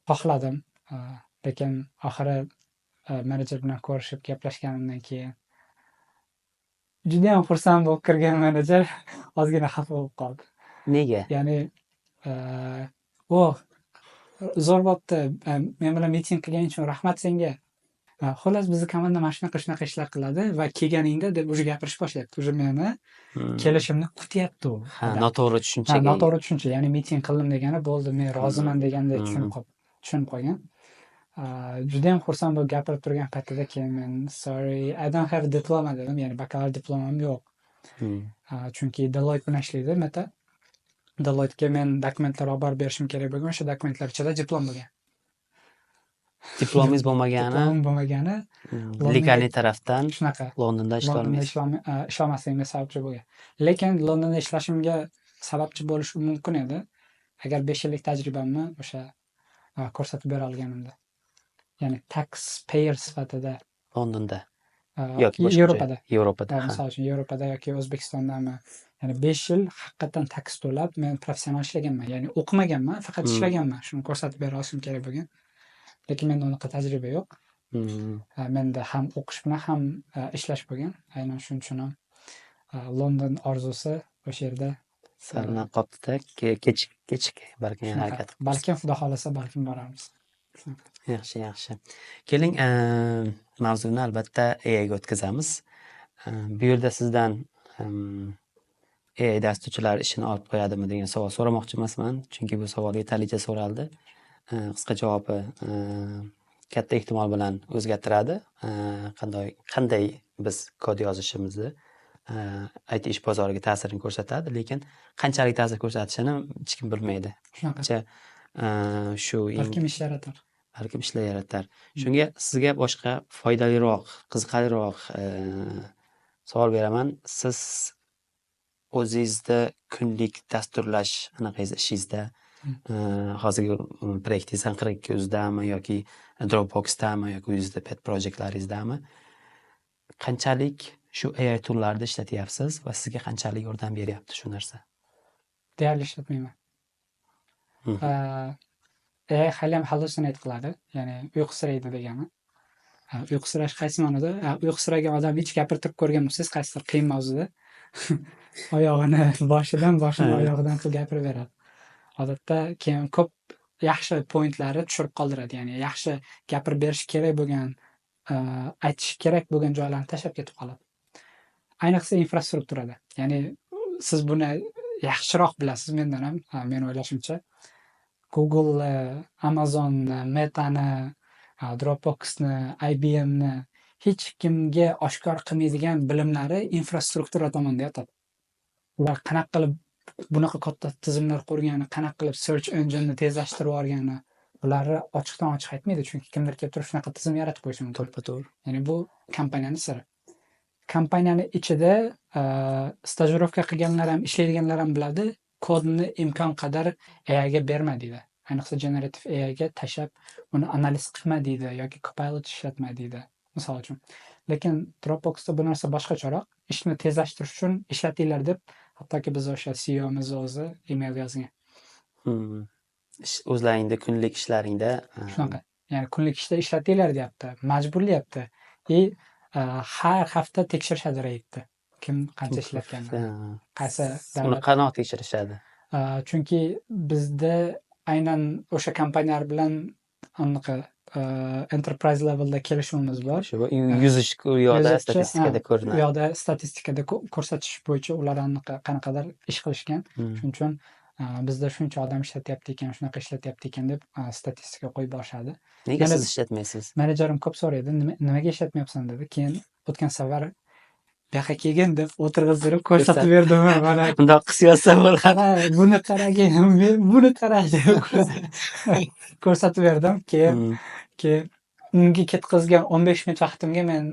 Xohladim, lekin oxiri menejer bilan ko'rishib gaplashganimdan keyin juda ham xursand bo'lib kirgan menejer ozgina xafa bo'lib qoldi. Nega? Ya'ni zo'r bo'pti, men bilan miting qilganing uchun rahmat senga. Xullas bizni komanda mana shunaqa ishlar qiladi va kelganingda deb уже gapirish boshlayapti. Уже meni kelishimni kutyapti u. Noto'g'ri tushuncha. Noto'g'ri tushuncha, ya'ni miting qildim degani bo'ldi, men roziman degandek tushunib qolgan. Juda ham xursand bo'lib gapirib turgan paytida keyin men sorry, I don't have diploma dedim, ya'ni bakalavr diplomam yo'q. Chunki Deloitte bilan ishlaydi, Meta. Deloitte'ga men dokumentlar olib borib berishim kerak bo'lgan, o'sha dokumentlar ichida diplom bo'lgan. Diplomingiz bo'lmagani legalniy tarafdan shunaqa Londonda ishlamasligimga sababchi bo'lgan. Lekin Londonda ishlashimga sababchi bo'lishi mumkin edi agar 5 yillik tajribamni o'sha ko'rsatib bera olganimda. Ya'ni taxpayer sifatida Londonda yoki Yevropada. Misol uchun Yevropada yoki O'zbekistondami, ya'ni 5 yil haqiqatan tax to'lab men professional ishlaganman, ya'ni o'qimaganman, faqat ishlaganman. Shuni ko'rsatib bera olishim kerak bo'lgan. Lekin menda unaqa tajriba yo'q. Menda ham o'qish bilan ham ishlash bo'lgan. Aynan shuning uchun ham London orzusi o'sha yerda sarlan qopdi-da, kechik balkim harakat. Balkim Xudo xolasa balkim boramiz. Yaxshi. Keling, mavzuni albatta AI ga o'tkazamiz. Bu yerda sizdan AI dasturchilar ishini olib qo'yadimi degan savol so'ramoqchi emasman, chunki bu savol yetarlicha so'raldi. Qisqa javobi katta ehtimol bilan o'zgartiradi. Qanday biz kod yozishimizni IT ish bozoriga ta'sirini ko'rsatadi, lekin qanchalik ta'sir ko'rsatishini hech kim bilmaydi. Shunaqa. Balkim ishlar yaratar. Shunga sizga boshqa foydaliroq, qiziqarliroq savol beraman. Siz o'zingizda kunlik dasturlash anaqangiz ishingizda hozirgi proyektingiz 42 yoki Dropboxdami yoki o'zingizda pet projektlaringizdami qanchalik shu AI toollarni ishlatyapsiz va sizga qanchalik yordam beryapti shu narsa? Deyarli ishlatmayman. AI hali ham hallucinate qiladi, ya'ni uyqusiraydi degani. Uyqusirash qaysi ma'noda? Uyqusiragan odamni hech gapirtirib ko'rgan bo'lsangiz, qaysidir qiyin mavzuda oyog'ini boshini oyog'idan qilib gapirib beradi. Odatda keyin ko'p yaxshi pointlari tushirib qoldiradi, ya'ni yaxshi gapirib berish kerak bo'lgan, aytish kerak bo'lgan joylarni tashlab ketib qoladi. Ayniqsa infrastrukturada. Ya'ni siz buni yaxshiroq bilasiz mendan ham, men o'ylashimcha. Google, Amazon, Meta'ni, Dropbox'ni, IBM'ni hech kimga oshkor qilmaydigan bilimlari infrastruktura tomonda yotadi. Ular qanaqa qilib bunaqa katta tizimlar qurgani, qanaqa qilib search engine'ni tezlashtirib olgani, bularni ochiqdan ochiq aytmaydi, chunki kimdir kelib turib shunaqa tizim yaratib qo'yishi mumkin. To'g'ri. Ya'ni bu kompaniyaning siri. Kompaniyani ichida stajirovka qilganlar ham, ishlaydiganlar ham biladi, kodni imkon qadar AI ga berma deydi. Ayniqsa generative AI ga tashab uni analiz qilma deydi yoki copilot ishlatma deydi, misol uchun. Lekin Dropboxda bu narsa boshqacharoq. Ishni tezlashtirish uchun ishlatinglar deb hattoki biz o'sha CEOmiz o'zi email yozgan. O'zlaringda kunlik ishlaringda shunaqa. Ya'ni kunlik ishda ishlatinglar deyapti, majburlayapti. Har hafta tekshirishadi reytni. Kim qancha ishlatganini. Qaysi davlat. Uni qanaqa tekshirishadi? Chunki bizda aynan o'sha kompaniyalar bilan anaqa enterprise levelda kelishuvimiz bor. Shu yuzish yo'lda statistikada ko'rinadi. U yoqda statistikada ko'rsatish bo'yicha ular qanaqadir ish qilishgan. Shuning uchun bizda shuncha odam ishlatyapti ekan, shunaqa ishlatyapti ekan deb statistika qo'yib borishadi. Nega siz ishlatmaysiz? Menejerim ko'p so'raydi, nimaga ishlatmayapsan dedi. Keyin o'tgan safar yoqqa kelgin deb o'tirg'izdirib ko'rsatib berdim. Mana Bundoq qilib yozsa bo'ladi. qara, buni qaragin, men buni qara deb ko'rsatib berdim. Keyin unga ketkazgan 15 minut vaqtimga men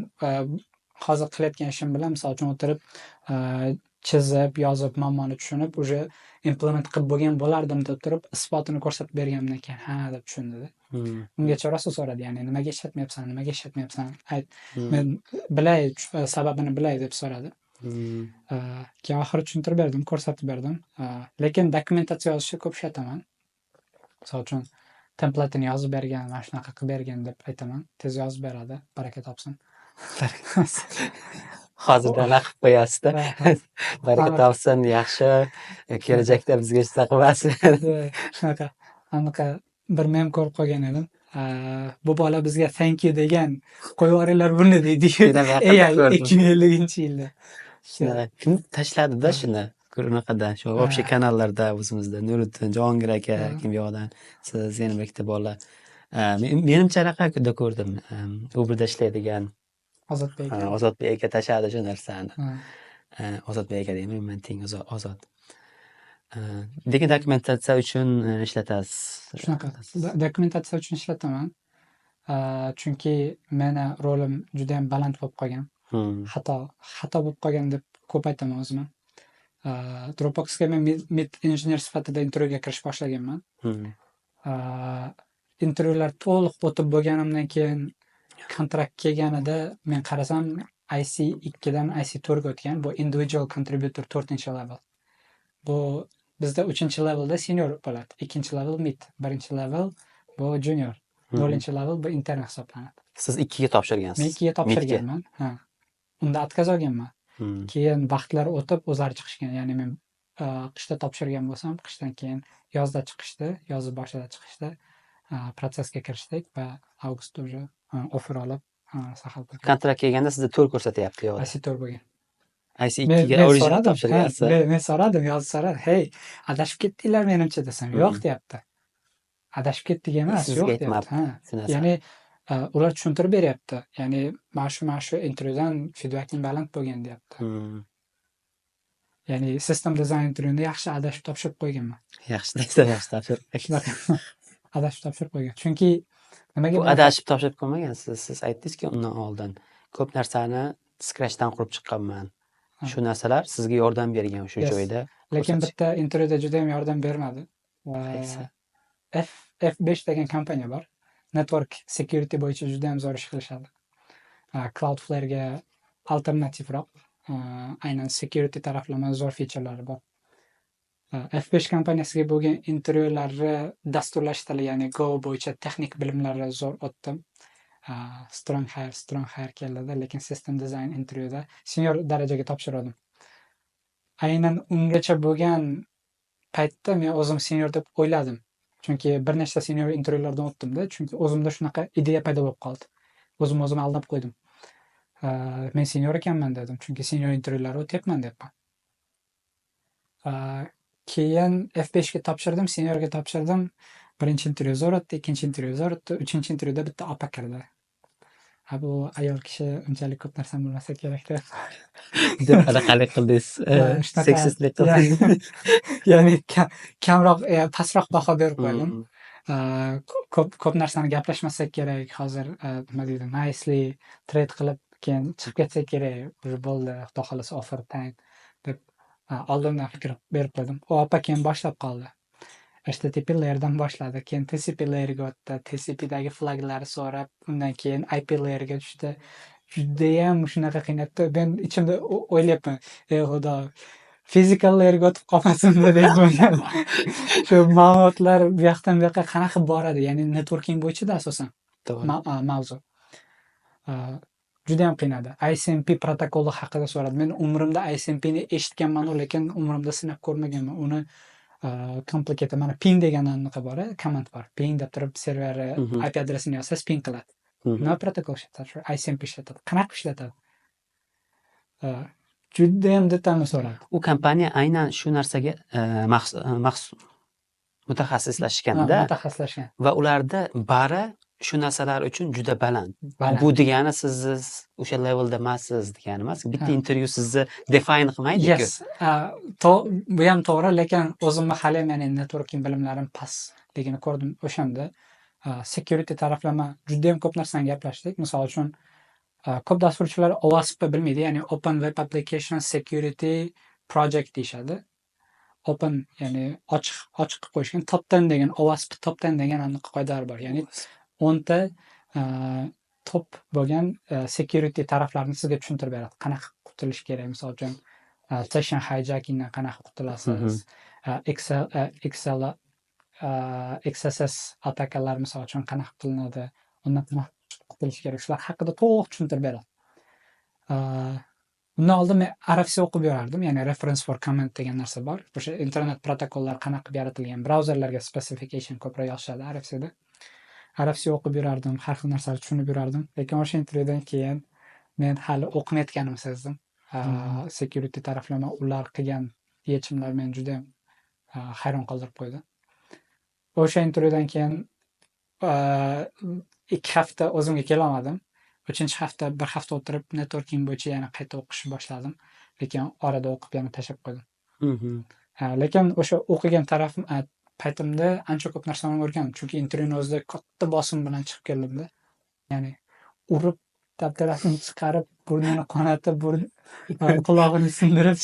hozir qilayotgan ishim bilan misol uchun o'tirib chizib, yozib, muammoni tushunib, уже implement qilib bo'lgan bo'lardim deb turib, isbotini ko'rsatib berganimdan keyin ha deb tushundida. Ungacha rosa so'radi, ya'ni nimaga ishlatmayapsan? Ayt, men bilay, sababini bilay deb so'radi. Keyin oxiri tushuntirib berdim, ko'rsatib berdim. Lekin dokumentatsiya yozishni ko'p ishlataman. Misol uchun template'ini yozib bergan, mana shunaqa qilib bergan deb aytaman. Tez yozib beradi, baraka topsin. Hozirdan qilib qo'yasizda. Baraka topsin, yaxshi. Kelajakda bizga ishlar qilmasin. Shunaqa. Anaqa bir mem ko'rib qolgan edim. Bu bola bizga thank you degan, qo'yib yuboringlar buni deydi. AI 2050-yilda. Kim tashladida shuni? Unaqadan shu общий kanallarda o'zimizda Nuriddin, Jahongir aka, kim yoqdan, siz yana bir ikkita bola. Menimcha anaqada ko'rdim. Uberda ishlaydigan Ozodbek aka tashladi shu narsani. Ozodbek aka deyman, men teng Ozod. Lekin dokumentatsiya uchun ishlatasiz. Shunaqa. Dokumentatsiya uchun ishlataman. Chunki meni rolim juda ham baland bo'lib qolgan. Xato bo'lib qolgan deb ko'p aytaman o'zimga. Dropboxga men mid injener sifatida intervyuga kirish boshlaganman. Intervyular to'liq o'tib bo'lganimdan keyin kontrakt kelganida men qarasam IC2 dan IC4 ga o'tgan. Bu individual contributor 4-level. Bu bizda 3-levelda senior bo'ladi, 2-level mid, 1-level bu junior, 4-level bu intern hisoblanadi. Siz 2 ga topshirgansiz. Men 2 ga topshirganman. Unda отказ olganman. Keyin vaqtlar o'tib o'zlari chiqishgan. Ya'ni men qishda topshirgan bo'lsam, qishdan keyin yozda chiqishdi, yoz boshida chiqishdi. Protsessga kirishdik va avgustda уже offer olib sahal bo'lgan. Kontrakt kelganda sizda to'l ko'rsatyapti yo'q. IC4 bo'lgan. IC2 ga original topshirgansiz. Men so'radim, yozib so'radi. "Hey, adashib ketdinglar menimcha" desam, "Yo'q" deyapti. Adashib ketdik emas, yo'q deyapti. Ya'ni ular tushuntirib beryapti. Ya'ni mana shu intervyudan feedbackning baland bo'lgan deyapti. Ya'ni system design intervyuni yaxshi adashib topshirib qo'yganman. Yaxshi topshirib. Adashib topshirib qo'ygan. Chunki nimaga adashib topshirib qo'ymagansiz? Siz aytdingizki, undan oldin ko'p narsani scratchdan qurib chiqqanman. Shu narsalar sizga yordam bergan o'sha joyda. Lekin bitta intervyuda juda ham yordam bermadi. F5 degan kompaniya bor. Network security bo'yicha juda ham zo'r ish qilishadi. Cloudflare'ga alternativroq, aynan security taraflama zo'r featurelari bor. F5 kompaniyasiga bo'lgan intervyularni dasturlash tili, ya'ni Go bo'yicha texnik bilimlarni zo'r o'tdim. Strong hire keldi, lekin system design intervyuda senior darajaga topshirdim. Aynan ungacha bo'lgan paytda men o'zim senior deb o'yladim. Chunki bir nechta senior intervyulardan o'tdim-da, chunki o'zimda shunaqa ideya paydo bo'lib qoldi. O'zim aldab qo'ydim. Men senior ekanman dedim, chunki senior intervyularni o'tyapman debman. Keyin F5 ga topshirdim, seniorga topshirdim. Birinchi intervyu zo'r o'tdi, ikkinchi intervyu zo'r o'tdi, uchinchi intervyuda bitta opa kirdi. Bu ayol kishi unchalik ko'p narsa bilmasa kerak deb. Qanaqalik qildingiz? Seksistlik qildingiz. Ya'ni kamroq, pastroq baho berib qo'ydim. Ko'p narsani gaplashmasak kerak. Hozir nima deydi, nicely trade qilib keyin chiqib ketsak kerak. Bo'ldi, xudo xolasa offer time deb oldindan fikr berib qo'ydim. U opa keyin boshlab qoldi. HTTP layerdan boshladi, keyin TCP layerga o'tdi, TCPdagi flaglarni so'rab, undan keyin IP layerga tushdi. Judayam shunaqa qiynatdi. Men ichimda o'ylayapman, ey xudo, physical layerga o'tib qolmasin deb o'yladim. Shu ma'lumotlar bu yoqdan bu yoqqa qanaqa boradi, ya'ni networking bo'yicha-da asosan mavzu. Juda ham qiynadi. ISMP protokoli haqida so'radi. Men umrimda ISMPni eshitganman, lekin umrimda sinab ko'rmaganman. Uni complicated, mana ping degan anaqa bor, command bor. Ping deb turib server IP adresini yozsangiz ping qiladi. Nima protokol ishlatadi? ISMP ishlatadi. Qanaqa ishlatadi? Juda ham detalni so'radi. U kompaniya aynan shu narsaga mutaxassislashganda Mutaxassislashgan. va ularda bari shu narsalar uchun juda baland. Baland. Bu degani siz o'sha levelda emassiz degani emas. Bitta intervyu sizni define qilmaydi-ku. Yes, bu ham to'g'ri, lekin o'zimni hali ham networking bilimlarim pastligini ko'rdim o'shanda. Security taraflama juda ham ko'p narsani gaplashdik. Misol uchun, ko'p dasturchilar OWASP bilmaydi, ya'ni Open Web Application Security Project deyishadi. Open, ya'ni ochiq qilib qo'yishgan. Top 10 degan, OWASP Top 10 degan aniq qoidalar bor. Ya'ni 10 ta top bo'lgan security taraflarini sizga tushuntirib beradi. Qanaqa qutulish kerak, misol uchun session hijackingdan qanaqa qutulasiz, XSS attakalar misol uchun qanaqa qilinadi, undan qanaqa qutulish kerak, shular haqida to'liq tushuntirib beradi. Bundan oldin men RFC o'qib yurardim, ya'ni reference for comment degan narsa bor. O'sha internet protokollar qanaqa qilib yaratilgan, brauzerlarga specification ko'proq yozishadi RFCda. RFC o'qib yurardim, har xil narsalarni tushunib yurardim, lekin o'sha intervyudan keyin men hali o'qimayotganimni sezdim. Security taraflama ular qilgan yechimlar meni juda ham hayron qoldirib qo'ydi. O'sha intervyudan keyin 2 hafta o'zimga kelolmadim. 3-hafta, 1 hafta o'tirib networking bo'yicha yana qayta o'qishni boshladim, lekin orada o'qib yana tashlab qo'ydim. Lekin o'sha o'qigan paytimda ancha ko'p narsani o'rgandim, chunki intervyuni o'zida katta bosim bilan chiqib keldimda. Ya'ni urib, dabdarasini chiqarib, burnini qonatib, qulog'ini sindirib,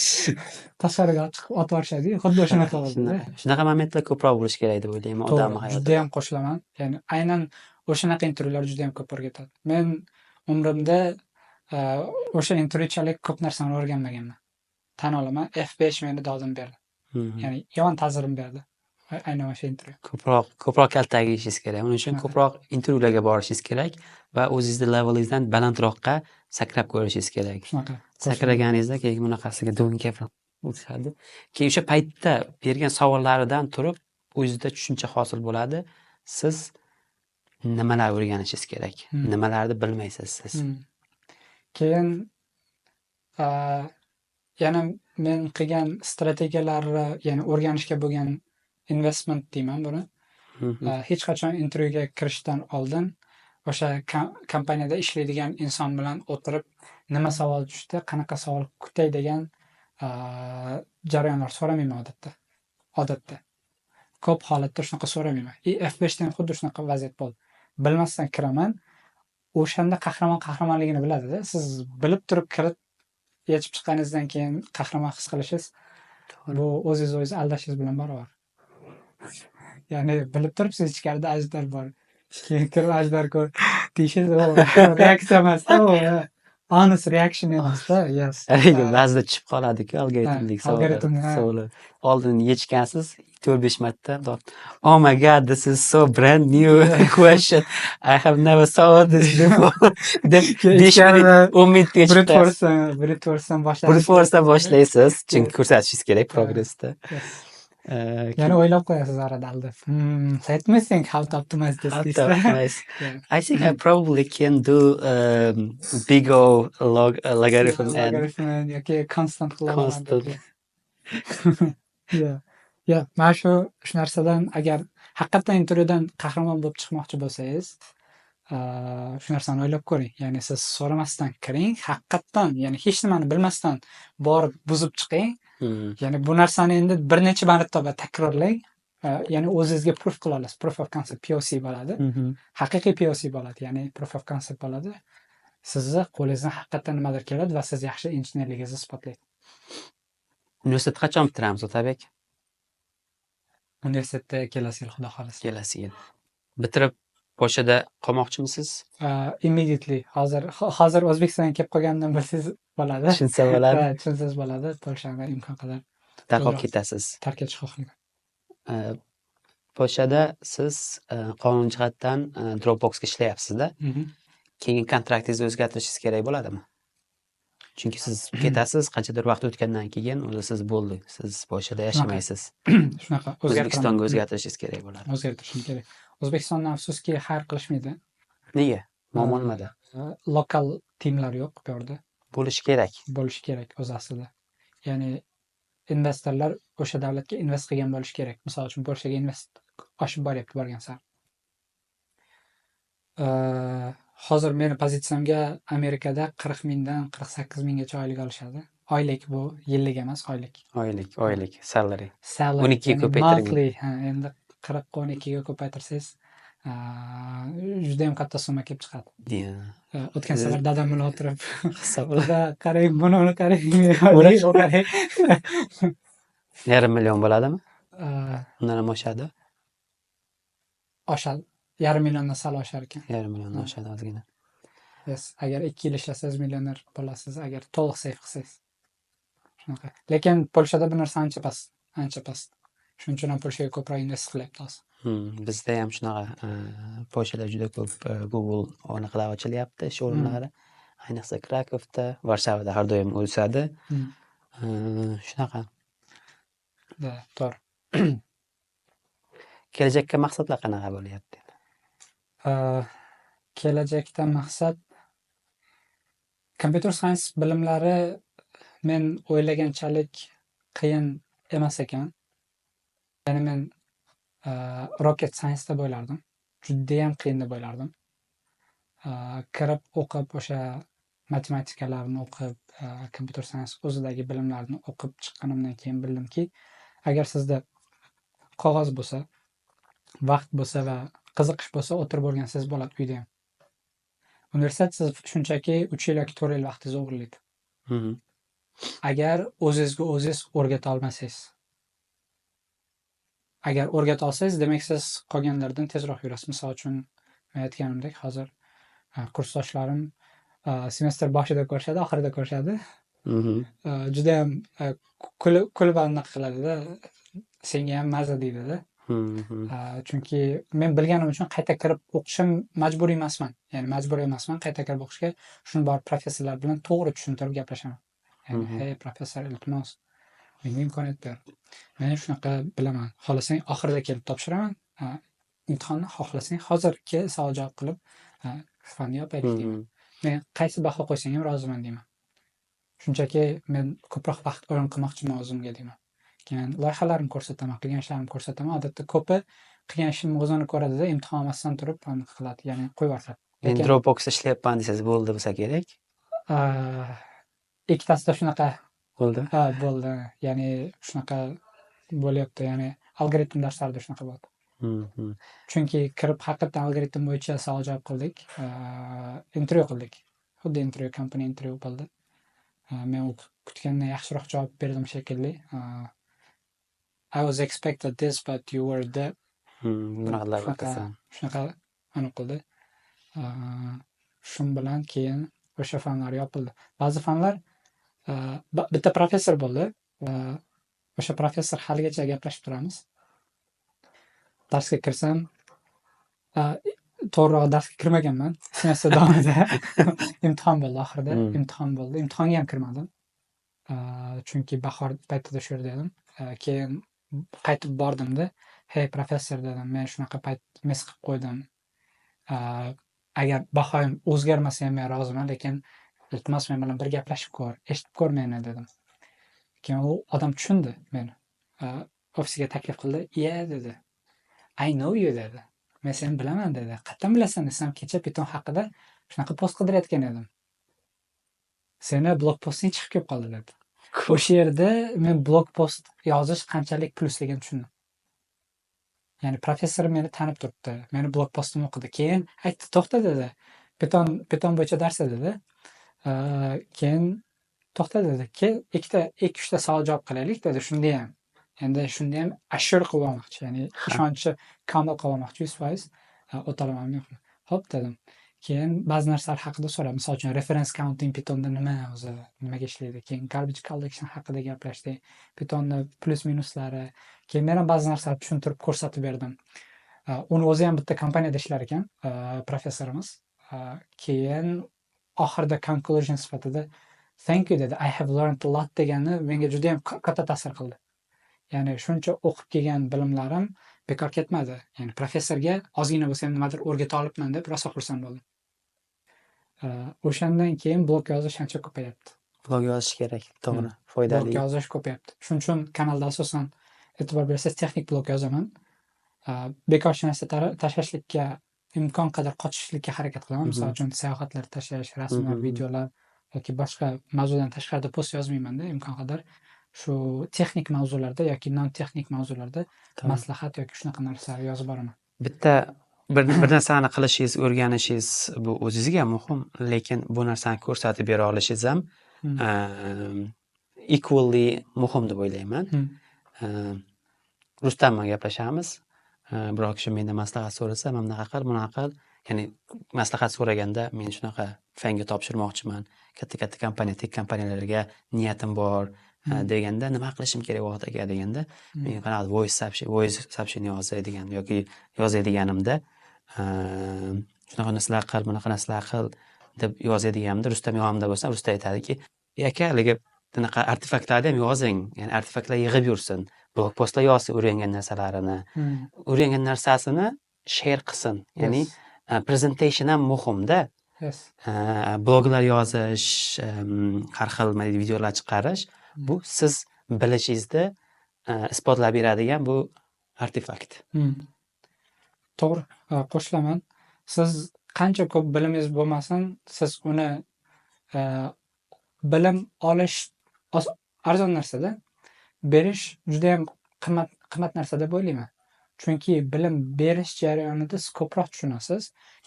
tashqariga chiqib otib yuborishadi. Xuddi o'shanaqa bo'ldi. Shunaqa momentlar ko'proq bo'lishi kerak deb o'ylayman odam hayotida. Juda ham qo'shilaman. Ya'ni aynan o'shanaqa intervyular juda ham ko'p o'rgatadi. Men umrimda o'sha intervyuchalik ko'p narsani o'rganmaganman. Tan olaman, F5 meni dodimni berdi. Ya'ni yomon ta'sirim berdi. Aynan o'sha intervyu. Ko'proq kaltak yeyishingiz kerak. Uning uchun ko'proq intervyularga borishingiz kerak va o'zingizni levelingizdan balandroqqa sakrab ko'rishingiz kerak. Shunaqa. Sakraganingizda keyin bunaqasiga do'nkab o'tishadi. Keyin o'sha paytda bergan savollaridan turib o'zingizda tushuncha hosil bo'ladi. Siz nimalar o'rganishingiz kerak, nimalarni bilmaysiz siz. Keyin yana men qilgan strategiyalarni, ya'ni o'rganishga bo'lgan investment deyman buni. Hech qachon intervyuga kirishdan oldin o'sha kompaniyada ishlaydigan inson bilan o'tirib, nima savol tushdi, qanaqa savol kutay degan jarayonlar so'ramayman odatda. Ko'p holatda shunaqa so'ramayman. F5 dan xuddi shunaqa vaziyat bo'ldi. Bilmasdan kiraman. O'shanda qahramonligini biladi-da. Siz bilib turib kirib yechib chiqqaningizdan keyin qahramon his qilishingiz bu o'zingiz aldashingiz bilan barobar. Ya'ni bilib turibsiz ichkarida ajdar bor. Keyin kirib ajdar ko'r deyishingiz reaksiya emas-da, honest reaction emas-da. Yes. Ba'zida tushib qoladi-ku algoritmlik savollar. Oldin yechgansiz 4-5 marta. Oh my god, this is so brand new question. I have never saw this before. Brute force'dan boshlaysiz. Chunki ko'rsatishingiz kerak progressda. Yani o'ylab qo'yasiz orada aldab. Let me think how to optimize this. I think I probably can do big O logarithm and yoki constant. Yeah, mana shu narsadan agar haqiqatan intervyudan qahramon bo'lib chiqmoqchi bo'lsangiz, shu narsani o'ylab ko'ring. Ya'ni siz so'ramasdan kiring, haqiqatan, ya'ni hech nimani bilmasdan borib buzib chiqing. Ya'ni bu narsani endi bir necha marotaba takrorlang. Ya'ni o'zingizga proof qila olasiz. Proof of concept POC bo'ladi. Haqiqiy POC bo'ladi, ya'ni proof of concept bo'ladi. Sizni qo'lingizdan haqiqatan nimadir keladi va siz yaxshi injenerligingizni isbotlaydi. Universitetni qachon bitiramiz, Otabek? Universitetda kelasi yil, xudo xolasa. Kelasi yil. Bitirib Polshada qolmoqchimisiz? Immediately. Hozir O'zbekistonga kelib qolganimdan bilsangiz bo'ladi. Tushunsa bo'ladi. Tushunsangiz bo'ladi. Polshani imkon qadar tarqab ketasiz. Tarqatish xohlayman. Polshada siz qonun jihatdan Dropboxga ishlayapsiz-da. Keyin kontraktingizni o'zgartirishingiz kerak bo'ladimi? Chunki siz ketasiz, qanchadir vaqt o'tgandan keyin o'zi siz bo'ldi, siz Polshada yashamaysiz. Shunaqa O'zbekistonga o'zgartirishingiz kerak bo'ladi. O'zgartirishim kerak. O'zbekistonda afsuski hire qilishmaydi. Nega? Muammo nimada? Lokal timlar yo'q bu yerda. Bo'lishi kerak. Bo'lishi kerak o'z aslida. Ya'ni investorlar o'sha davlatga invest qilgan bo'lishi kerak. Misol uchun Polshaga invest oshib boryapti borgan sari. Hozir meni pozitsiyamga Amerikada 40 mingdan 48 minggacha oylik olishadi. Oylik bu, yillik emas, oylik. Oylik, salary. Salary, 12 ga ya'ni ko'paytiring. monthly, endi 40 ga 12 ga ko'paytirsangiz, juda ham katta summa kelib chiqadi. O'tgan safar dadam bilan o'tirib, Hisobla. "Dada, qarang, buni qarang, oylik qarang." 1,5 million bo'ladimi? Uh, Undan ham oshadi. Oshadi. 1,5 milliondan sal oshar ekan. 1,5 million oshadi ozgina. Yes, agar 2 yil ishlasangiz millioner bo'lasiz, agar to'liq save qilsangiz. Shunaqa. Lekin Polshada bu narsa ancha past, ancha past. Shuning uchun ham Polshaga ko'proq invest qilyapti hozir. Bizda ham shunaqa Polshada juda ko'p Google anaqa ochilyapti, ish o'rinlari. Ayniqsa Krakovda, Varshavada har doim o'sadi. Shunaqa. To'g'ri. Kelajakka maqsadlar qanaqa bo'lyapti? Kelajakda maqsad computer science bilimlari men o'ylaganchalik qiyin emas ekan. Ya'ni men rocket science deb o'ylardim. Judayam qiyin deb o'ylardim. Kirib o'qib o'sha matematikalarni o'qib, computer science o'zidagi bilimlarni o'qib chiqqanimdan keyin bildimki, agar sizda qog'oz bo'lsa, vaqt bo'lsa va qiziqish bo'lsa, o'tirib o'rgansangiz bo'ladi uyda ham. Universitet siz shunchaki 3 yil yoki 4 yil vaqtingizni o'g'irlaydi. Agar o'zingizga o'zingiz o'rgata olmasangiz. Agar o'rgata olsangiz, demak siz qolganlardan tezroq yurasiz. Misol uchun, men aytganimdek, hozir kursdoshlarim semestr boshida ko'rishadi, oxirida ko'rishadi. Juda ham kulib anaqa qiladi-da, senga ham maza deydi-da. Chunki men bilganim uchun qayta kirib o'qishim majburiy emasman. Ya'ni majbur emasman qayta kirib o'qishga. Shuni borib professorlar bilan to'g'ri tushuntirib gaplashaman. Ya'ni, "Hey professor, iltimos, menga imkoniyat ber. Men shunaqa bilaman. Xohlasang oxirida kelib topshiraman. Imtihonni xohlasang hozir kel, savol javob qilib, fanni yopaylik" deyman. Men qaysi baho qo'ysang ham roziman deyman. Shunchaki men ko'proq vaqt o'yin qilmoqchiman o'zimga deyman. Keyin loyihalarimni ko'rsataman, qilgan ishlarimni ko'rsataman. Odatda ko'pi qilgan ishimni o'zini ko'radi-da, imtihon olmasdan turib anaqa qiladi, ya'ni qo'yib yuboradi. Men Dropboxda ishlayapman desangiz bo'ldi bo'lsa kerak. Ikkitasida shunaqa Bo'ldi. bo'ldi. Ya'ni shunaqa bo'lyapti, ya'ni algoritm darslarida shunaqa bo'ldi. Chunki kirib haqiqatan algoritm bo'yicha savol javob qildik, intervyu qildik. Xuddi intervyu, kompaniya intervyu bo'ldi. Men kutgandan yaxshiroq javob berdim shekilli. I was expected this, but you were there. Shunaqa aniq qildi. Shun bilan keyin o'sha fanlar yopildi. Ba'zi fanlar bitta professor bo'ldi. O'sha professor haligacha gaplashib turamiz. Darsga kirsam, to'g'riroq darsga kirmaganman. Semestr davomida imtihon bo'ldi oxirida. Imtihon bo'ldi. Imtihonga ham kirmadim. Chunki bahor paytida shu yerda edim. Keyin qaytib bordimda, "Hey professor" dedim, "Men shunaqa payt mis qilib qo'ydim. Agar bahoyim o'zgarmasa ham men roziman, lekin iltimos men bilan bir gaplashib ko'r, eshitib ko'r meni" dedim. Keyin u odam tushundi meni. Ofisiga taklif qildi. "Yeah" dedi. "I know you" dedi. "Men seni bilaman" dedi. "Qayerdan bilasan" desam, "Kecha Python haqida shunaqa post qidirayotgan edim. Seni blog posting chiqib kelib qoldi" dedi. O'sha yerda men blog post yozish qanchalik plusligini tushundim. Ya'ni professor meni tanib turibdi. Meni blog postimni o'qidi. Keyin aytdi, "To'xta" dedi. Python bo'yicha dars dedi. Keyin "To'xta" dedi. "Kel, 2-3 ta savol javob qilaylik" dedi. Shunda ham. Endi shunda ham assure qilib olmoqchi, ya'ni ishonchi komil qilib olmoqchi 100%. O'tolamanmi yo'qmi? Xo'p dedim. Keyin ba'zi narsalar haqida so'radi. Misol uchun reference counting Pythonda nima o'zi, nimaga ishlaydi? Keyin garbage collection haqida gaplashdik. Pythonda plus minuslari. Keyin men ham ba'zi narsalarni tushuntirib ko'rsatib berdim. Uni o'zi ham bitta kompaniyada ishlar ekan, professorimiz. Keyin oxirida conclusion sifatida "Thank you" dedi. "I have learned a lot" degani menga juda ham katta ta'sir qildi. Ya'ni shuncha o'qib kelgan bilimlarim bekor ketmadi. Ya'ni professorga ozgina bo'lsa ham nimadir o'rgata olibman deb rosa xursand bo'ldim. O'shandan keyin blog yozish ancha ko'payapti. Blog yozish kerak, to'g'ri, foydali. Blog yozish ko'payapti. Shuning uchun kanalda asosan e'tibor bersangiz texnik blog yozaman. Bekorchi narsa tashlashlikka imkon qadar qochishlikka harakat qilaman. Misol uchun sayohatlar tashlash, rasmlar, videolar yoki boshqa mavzudan tashqarida post yozmaymanda, imkon qadar shu texnik mavzularda yoki non texnik mavzularda maslahat yoki shunaqa narsalar yozib boraman. Bitta bir narsani qilishingiz, o'rganishingiz bu o'zingizga muhim, lekin bu narsani ko'rsatib bera olishingiz ham equally muhim deb o'ylayman. Rustam bilan gaplashamiz. Biror kishi mendan maslahat so'rasa, "Men bunaqa qil, bunaqa qil." Ya'ni maslahat so'raganda, "Men shunaqa fanga topshirmoqchiman. Katta kompaniya, tek kompaniyalarga niyatim bor." deganda, "Nima qilishim kerak vaqt aka?" deganda, men qanaqa voice soобщение yozadigan yoki yozadiganimda, shunaqa narsalar qil, bunaqa narsalar qil deb yozadiganimda, Rustam yonimda bo'lsa, Rustam aytadiki, "Aka, haligi bunaqa artefaktlarni ham yozing, ya'ni artefaktlar yig'ib yursin. Blog postlar yozsin o'rgangan narsalarini. O'rgangan narsasini share qilsin." Ya'ni presentation ham muhimda. Bloglar yozish, har xil videolar chiqarish, bu siz bilishingizni isbotlab beradigan bu artefakt. To'g'ri, qo'shilaman. Siz qancha ko'p bilimingiz bo'lmasin, siz uni bilim olish arzon narsada, berish juda ham qimmat narsa deb o'ylayman. Chunki bilim berish jarayonida siz ko'proq tushunasiz,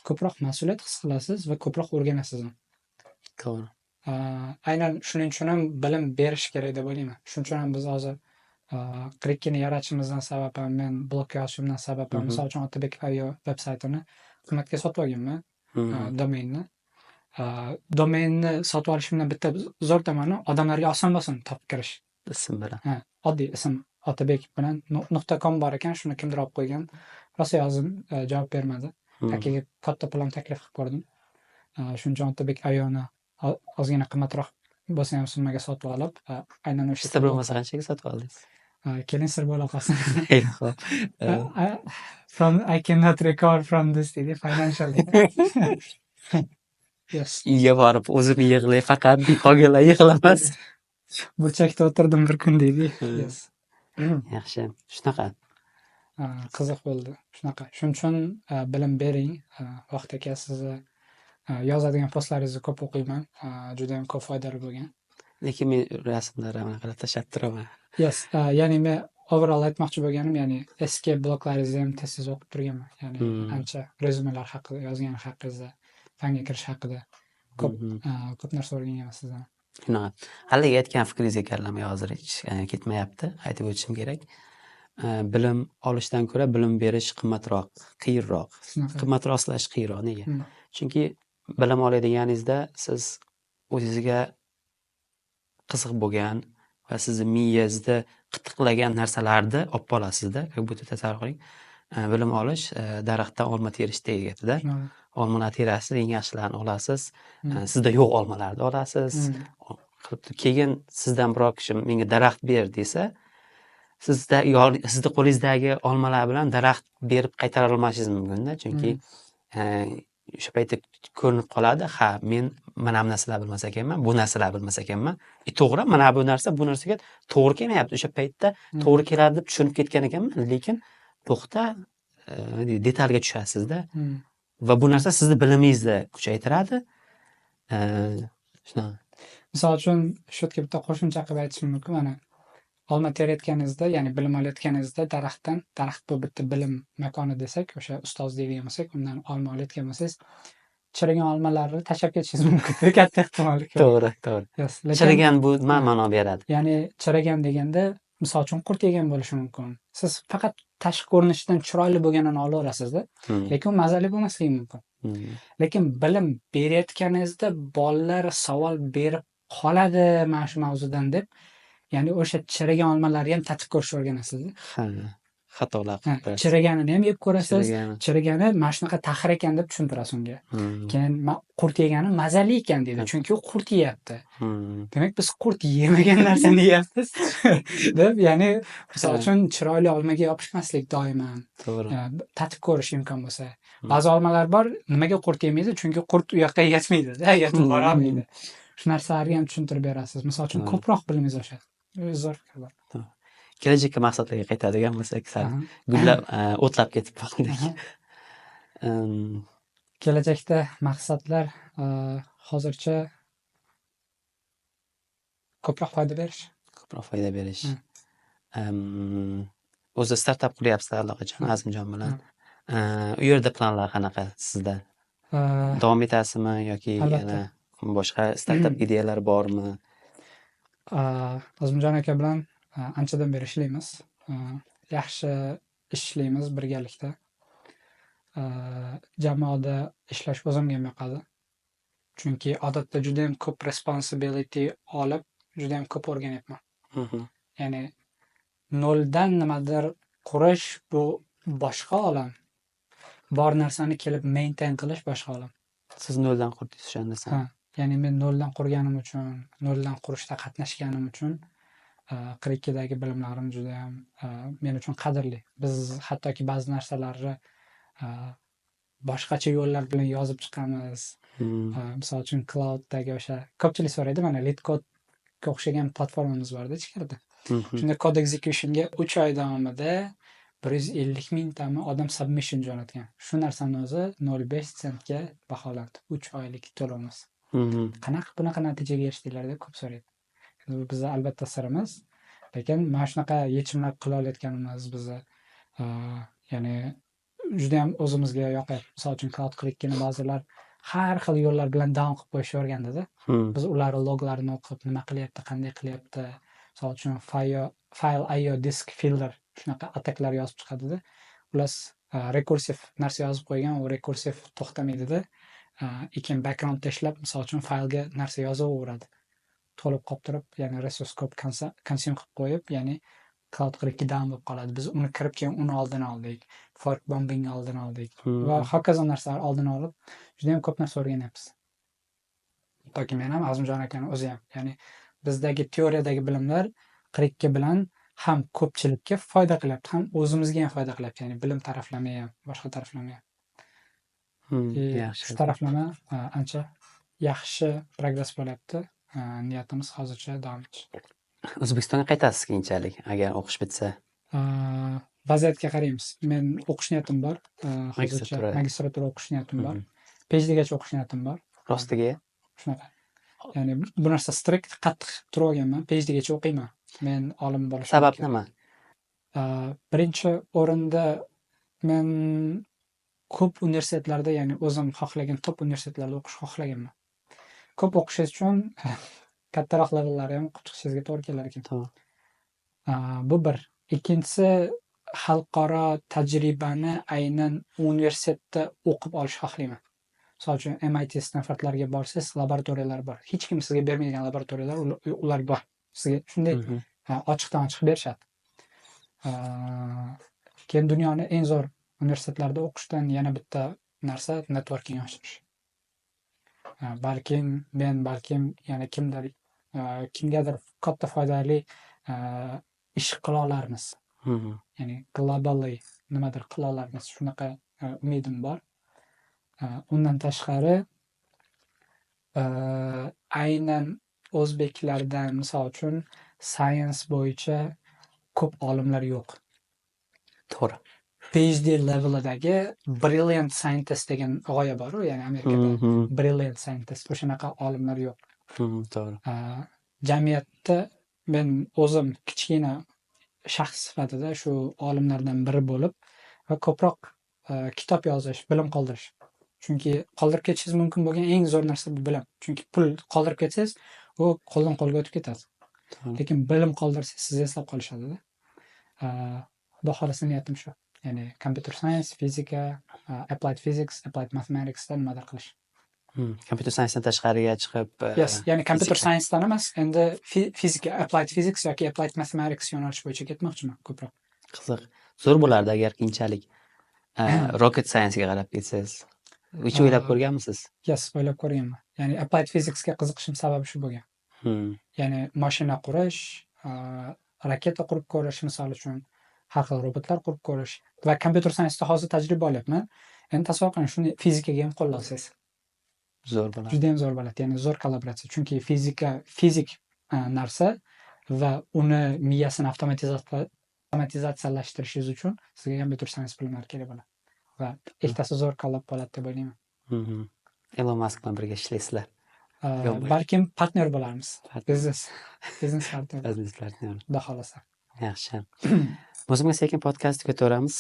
ko'proq mas'uliyat his qilasiz va ko'proq o'rganasiz. To'g'ri. Aynan shuning uchun ham bilim berish kerak deb o'ylayman. Shuning uchun ham biz hozir Qirikkini yaratishimizdan sababim, men blog yozishimdan sababim, misol uchun Otabek Ayo veb-saytini qimmatga sotib olganman, domenni. Domenni sotib olishimdan bitta zo'r tomoni, odamlarga oson bo'lsin topib kirish. Ism bilan. Oddiy ism Otabek bilan .com bor ekan, shuni kimdir olib qo'ygan. Rosa yozdim, javob bermadi. Akaga katta pulni taklif qilib ko'rdim. Shuning uchun Otabek Ayoni ozgina qimmatroq bo'lsa ham summaga sotib olib, aynan o'sha Sir bo'lmasa qanchaga sotib oldingiz? Keling sir bo'la qolsin. I cannot recover from this financially. Yes. Uyga borib o'zim yig'lay, faqat qolganlar yig'lamas. Burchakda o'tirdim bir kun deydi. Yes. Yaxshi. Shunaqa. Qiziq bo'ldi. Shunaqa. Shuning uchun bilim bering. Vaqt aka sizni yozadigan postlaringizni ko'p o'qiyman. Juda ham ko'p foydali bo'lgan. Lekin men rasmlarni qilib tashlab turaman. Yes, ya'ni men overall aytmoqchi bo'lganim, ya'ni eski bloglaringizni ham tez o'qib turganman. Ya'ni ancha rezumelar haqida yozgan haqingizda, fanga kirish haqida ko'p narsa o'rgangan sizdan. Shunaqa. Haligi aytgan fikringizga kallamga hozir ketmayapti, aytib o'tishim kerak. Bilim olishdan ko'ra bilim berish qimmatroq, qiyinroq. Qimmatroq slash qiyinroq. Nega? Chunki bilim oladiganingizda siz o'zingizga qiziq bo'lgan va sizni miyangizda qitiqlagan narsalarni olib olasizda. Bu tasavvur qiling. Bilim olish daraxtdan olma terishdek gapda. Olmalar terasiz, eng yaxshilarini olasiz. Sizda yo'q olmalarni olasiz. Keyin sizdan biror kishi menga daraxt ber desa, sizni qo'lingizdagi olmalar bilan daraxt berib qaytara olmashingiz mumkin-da, chunki o'sha paytda ko'rinib qoladi, ha, men mana bu narsalar bilmas ekanman, bu narsalar bilmas ekanman. To'g'ri, mana bu narsaga to'g'ri kelmayapti. O'sha paytda to'g'ri keladi deb tushunib ketgan ekanman, lekin to'xta, detalga tushasizda. Va bu narsa sizni bilimingizni kuchaytiradi. Shunaqa. Misol uchun shu yerga bitta qo'shimcha qilib aytishim mumkin. Mana olma terayotganingizda, ya'ni bilim olayotganingizda daraxt bu bitta bilim makoni desak, o'sha ustoz deydigan bo'lsak, undan olma olayotgan bo'lsangiz, chirigan olmalarni tashlab ketishingiz mumkin. Katta ehtimollik. To'g'ri. Chirigan bu nima ma'no beradi? Ya'ni chirigan deganda, misol uchun qurt yegan bo'lishi mumkin. Siz faqat tashqi ko'rinishidan chiroyli bo'lganini olaverasizda, lekin u mazali bo'lmasligi mumkin. Lekin bilim berayotganingizda bolalar savol berib qoladi mana shu mavzudan deb, ya'ni o'sha chirigan olmalarni ham tatib ko'rishni o'rganasiz. Xatolar qilib ko'rasiz. Chiriganini ham yeb ko'rasiz. Chirigani mana shunaqa taxir ekan deb tushuntirasiz unga. Keyin qurt yegani mazali ekan deydi, chunki u qurt yeyapti. Demak, biz qurt yemagan narsani yeyapmiz deb, ya'ni misol uchun chiroyli olmaga yopishmaslik doiman. To'g'ri. Tatib ko'rish imkon bo'lsa. Ba'zi olmalar bor, nimaga qurt yemaydi? Chunki qurt u yoqqa yetmaydi-da, yetib borolmaydi. Shu narsalarni ham tushuntirib berasiz. Misol uchun ko'proq bilingiz oshadi. Zo'r fikr bor. Kelajakka maqsadlarga qaytadigan bo'lsak, sal gullab, o'tlab ketib qoldik. Kelajakda maqsadlar hozircha ko'proq foyda berish. Ko'proq foyda berish. Hmm. O'zi startap quryapsizlar allaqachon Azimjon bilan. Hmm. U yerda planlar qanaqa sizda? Davom etasizmi yoki Albatta. yana boshqa startap ideyalar bormi? Azimjon aka bilan anchadan beri ishlaymiz. Yaxshi ishlaymiz birgalikda. Jamoada ishlash o'zimga ham yoqadi. Chunki odatda judayam ko'p responsibility olib, judayam ko'p o'rganyapman. Ya'ni noldan nimadir qurish bu boshqa olam. Bor narsani kelib maintain qilish boshqa olam. Siz noldan qurdingiz o'shanda. Ya'ni men noldan qurganim uchun, noldan qurishda qatnashganim uchun 42dagi bilimlarim judayam men uchun qadrli. Biz hattoki ba'zi narsalarni boshqacha yo'llar bilan yozib chiqamiz. Misol uchun clouddagi o'sha ko'pchilik so'raydi, mana LeetCode'ga o'xshagan platformamiz borda ichkarida. Shunda code executionga 3 oy davomida 150 mingtami odam submission jo'natgan. Shu narsani o'zi 0.5 sentga baholandi. 3 oylik to'lovimiz. Qanaqa bunaqa natijaga erishdinglar deb ko'p so'raydi. Bu bizni albatta sirimiz, lekin mana shunaqa yechimlar qila olayotganimiz bizni ya'ni juda ham o'zimizga yoqyapti. Misol uchun Cloud 42ni ba'zilar har xil yo'llar bilan down qilib qo'yishni o'rgandida. Biz ularni loglarini o'qib, nima qilyapti, qanday qilyapti. Misol uchun file IO disk filler shunaqa ataklar yozib chiqadida. Ular rekursiv narsa yozib qo'ygan, u rekursiv to'xtamaydida. Keyin background tashlab, misol uchun faylga narsa yozaveradi. To'lib qolib turib, ya'ni resource ko'p consume qilib qo'yib, ya'ni Cloud 42 down bo'lib qoladi. Biz uni kirib keyin uni oldini oldik. Fork bombing oldini oldik. Va hokazo narsalar oldini olib, juda ham ko'p narsa o'rganyapmiz. Toki men ham Azimjon akani o'zi ham, ya'ni bizdagi teoriyadagi bilimlar 42 bilan ham ko'pchilikka foyda qilyapti, ham o'zimizga ham foyda qilyapti. Ya'ni bilim taraflama ham, boshqa taraflama ham. Shu taraflama ancha yaxshi progress bo'lyapti. Niyatimiz hozircha davom etish. O'zbekistonga qaytasiz keyinchalik agar o'qish bitsa? Vaziyatga qaraymiz. Men o'qish niyatim bor. Hozircha magistratura o'qish niyatim bor. PhDgacha o'qish niyatim bor. Rostiga? Shunaqa. Ya'ni bu narsa strikt qattiq turib olganman. PhDgacha o'qiyman. Men olim bo'lishim. Sabab nima? Birinchi o'rinda men ko'p universitetlarda, ya'ni o'zim xohlagan top universitetlarda o'qish xohlaganman. Ko'p o'qishingiz uchun kattaroq levellarga ham o'qib chiqishingizga to'g'ri kelar ekan. Bu bir. Ikkinchisi, xalqaro tajribani aynan universitetda o'qib olish xohlayman. Misol uchun MIT, Stanfordlarga borsangiz, laboratoriyalar bor. Hech kim sizga bermaydigan laboratoriyalar ular bor. Sizga shunday ochiqdan ochiq berishadi. Keyin dunyoning eng zo'r universitetlarida o'qishdan yana bitta narsa networking oshirish. Balkim yana kimgadir katta foydali ish qila olarmiz. Ya'ni globally nimadir qila olarmiz. Shunaqa umidim bor. Undan tashqari aynan o'zbeklardan misol uchun science bo'yicha ko'p olimlar yo'q. To'g'ri. PhD levelidagi brilliant scientist degan g'oya bor, ya'ni Amerikada brilliant scientist, o'shanaqa olimlar yo'q. To'g'ri. Jamiyatda men o'zim kichkina shaxs sifatida shu olimlardan biri bo'lib va ko'proq kitob yozish, bilim qoldirish. Chunki qoldirib ketishingiz mumkin bo'lgan eng zo'r narsa bu bilim. Chunki pul qoldirib ketsangiz, u qo'ldan qo'lga o'tib ketadi. Lekin bilim qoldirsangiz sizni eslab qolishadi-da. Xudo xolasa niyatim shu. Ya'ni computer science, fizika, applied physics, applied mathematics dan nimadir qilish. Computer science dan tashqariga chiqib, Yes, ya'ni computer science dan emas, endi fizika, applied physics yoki applied mathematics yo'nalish bo'yicha ketmoqchiman ko'proq. Qiziq. Zo'r bo'lardi agar keyinchalik rocket science ga qarab ketsangiz. Hech o'ylab ko'rganmisiz? Yes, o'ylab ko'rganman. Ya'ni applied physicsga qiziqishim sababi shu bo'lgan. Ya'ni mashina qurish, raketa qurib ko'rish, misol uchun har xil robotlar qurib ko'rish va computer science da hozir tajriba olyapman. Endi tasavvur qiling, shuni fizikaga ham qo'llasangiz. Zo'r bo'ladi. Juda ham zo'r bo'ladi. Ya'ni zo'r kollaboratsiya. Chunki fizik narsa va uni miyasini avtomatizatsiyalashtirishingiz uchun sizga computer science bilimlari kerak bo'ladi. va ikkitasi zo'r collab bo'ladi deb o'ylayman. Elon Musk bilan birga ishlaysizlar. Yo'q, Balkim partner bo'larmiz. Partner. Biznes partner. Biznes partner. Xudo xohlasa. Yaxshi. O'zimga sekin podcastga o'tamiz.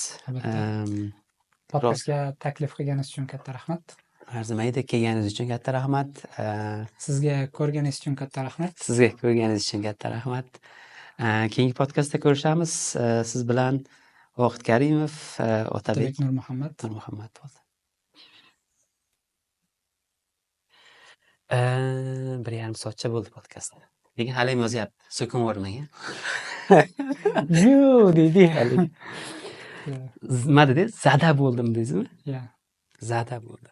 Podcastga taklif qilganingiz uchun katta rahmat. Arzimaydi, kelganingiz uchun katta rahmat. Sizga ko'rganingiz uchun katta rahmat. Sizga ko'rganingiz uchun katta rahmat. Keyingi podcastda ko'rishamiz. Siz bilan Vohid Karimov, Otabek Nurmuhammad bo'ldi. 1,5 soatcha bo'ldi podkast. Lekin hali ham yozyapti. So'kinvormang. Ju deydi. Nima dedi? Zada bo'ldim deysizmi? Ya. Zada bo'ldi.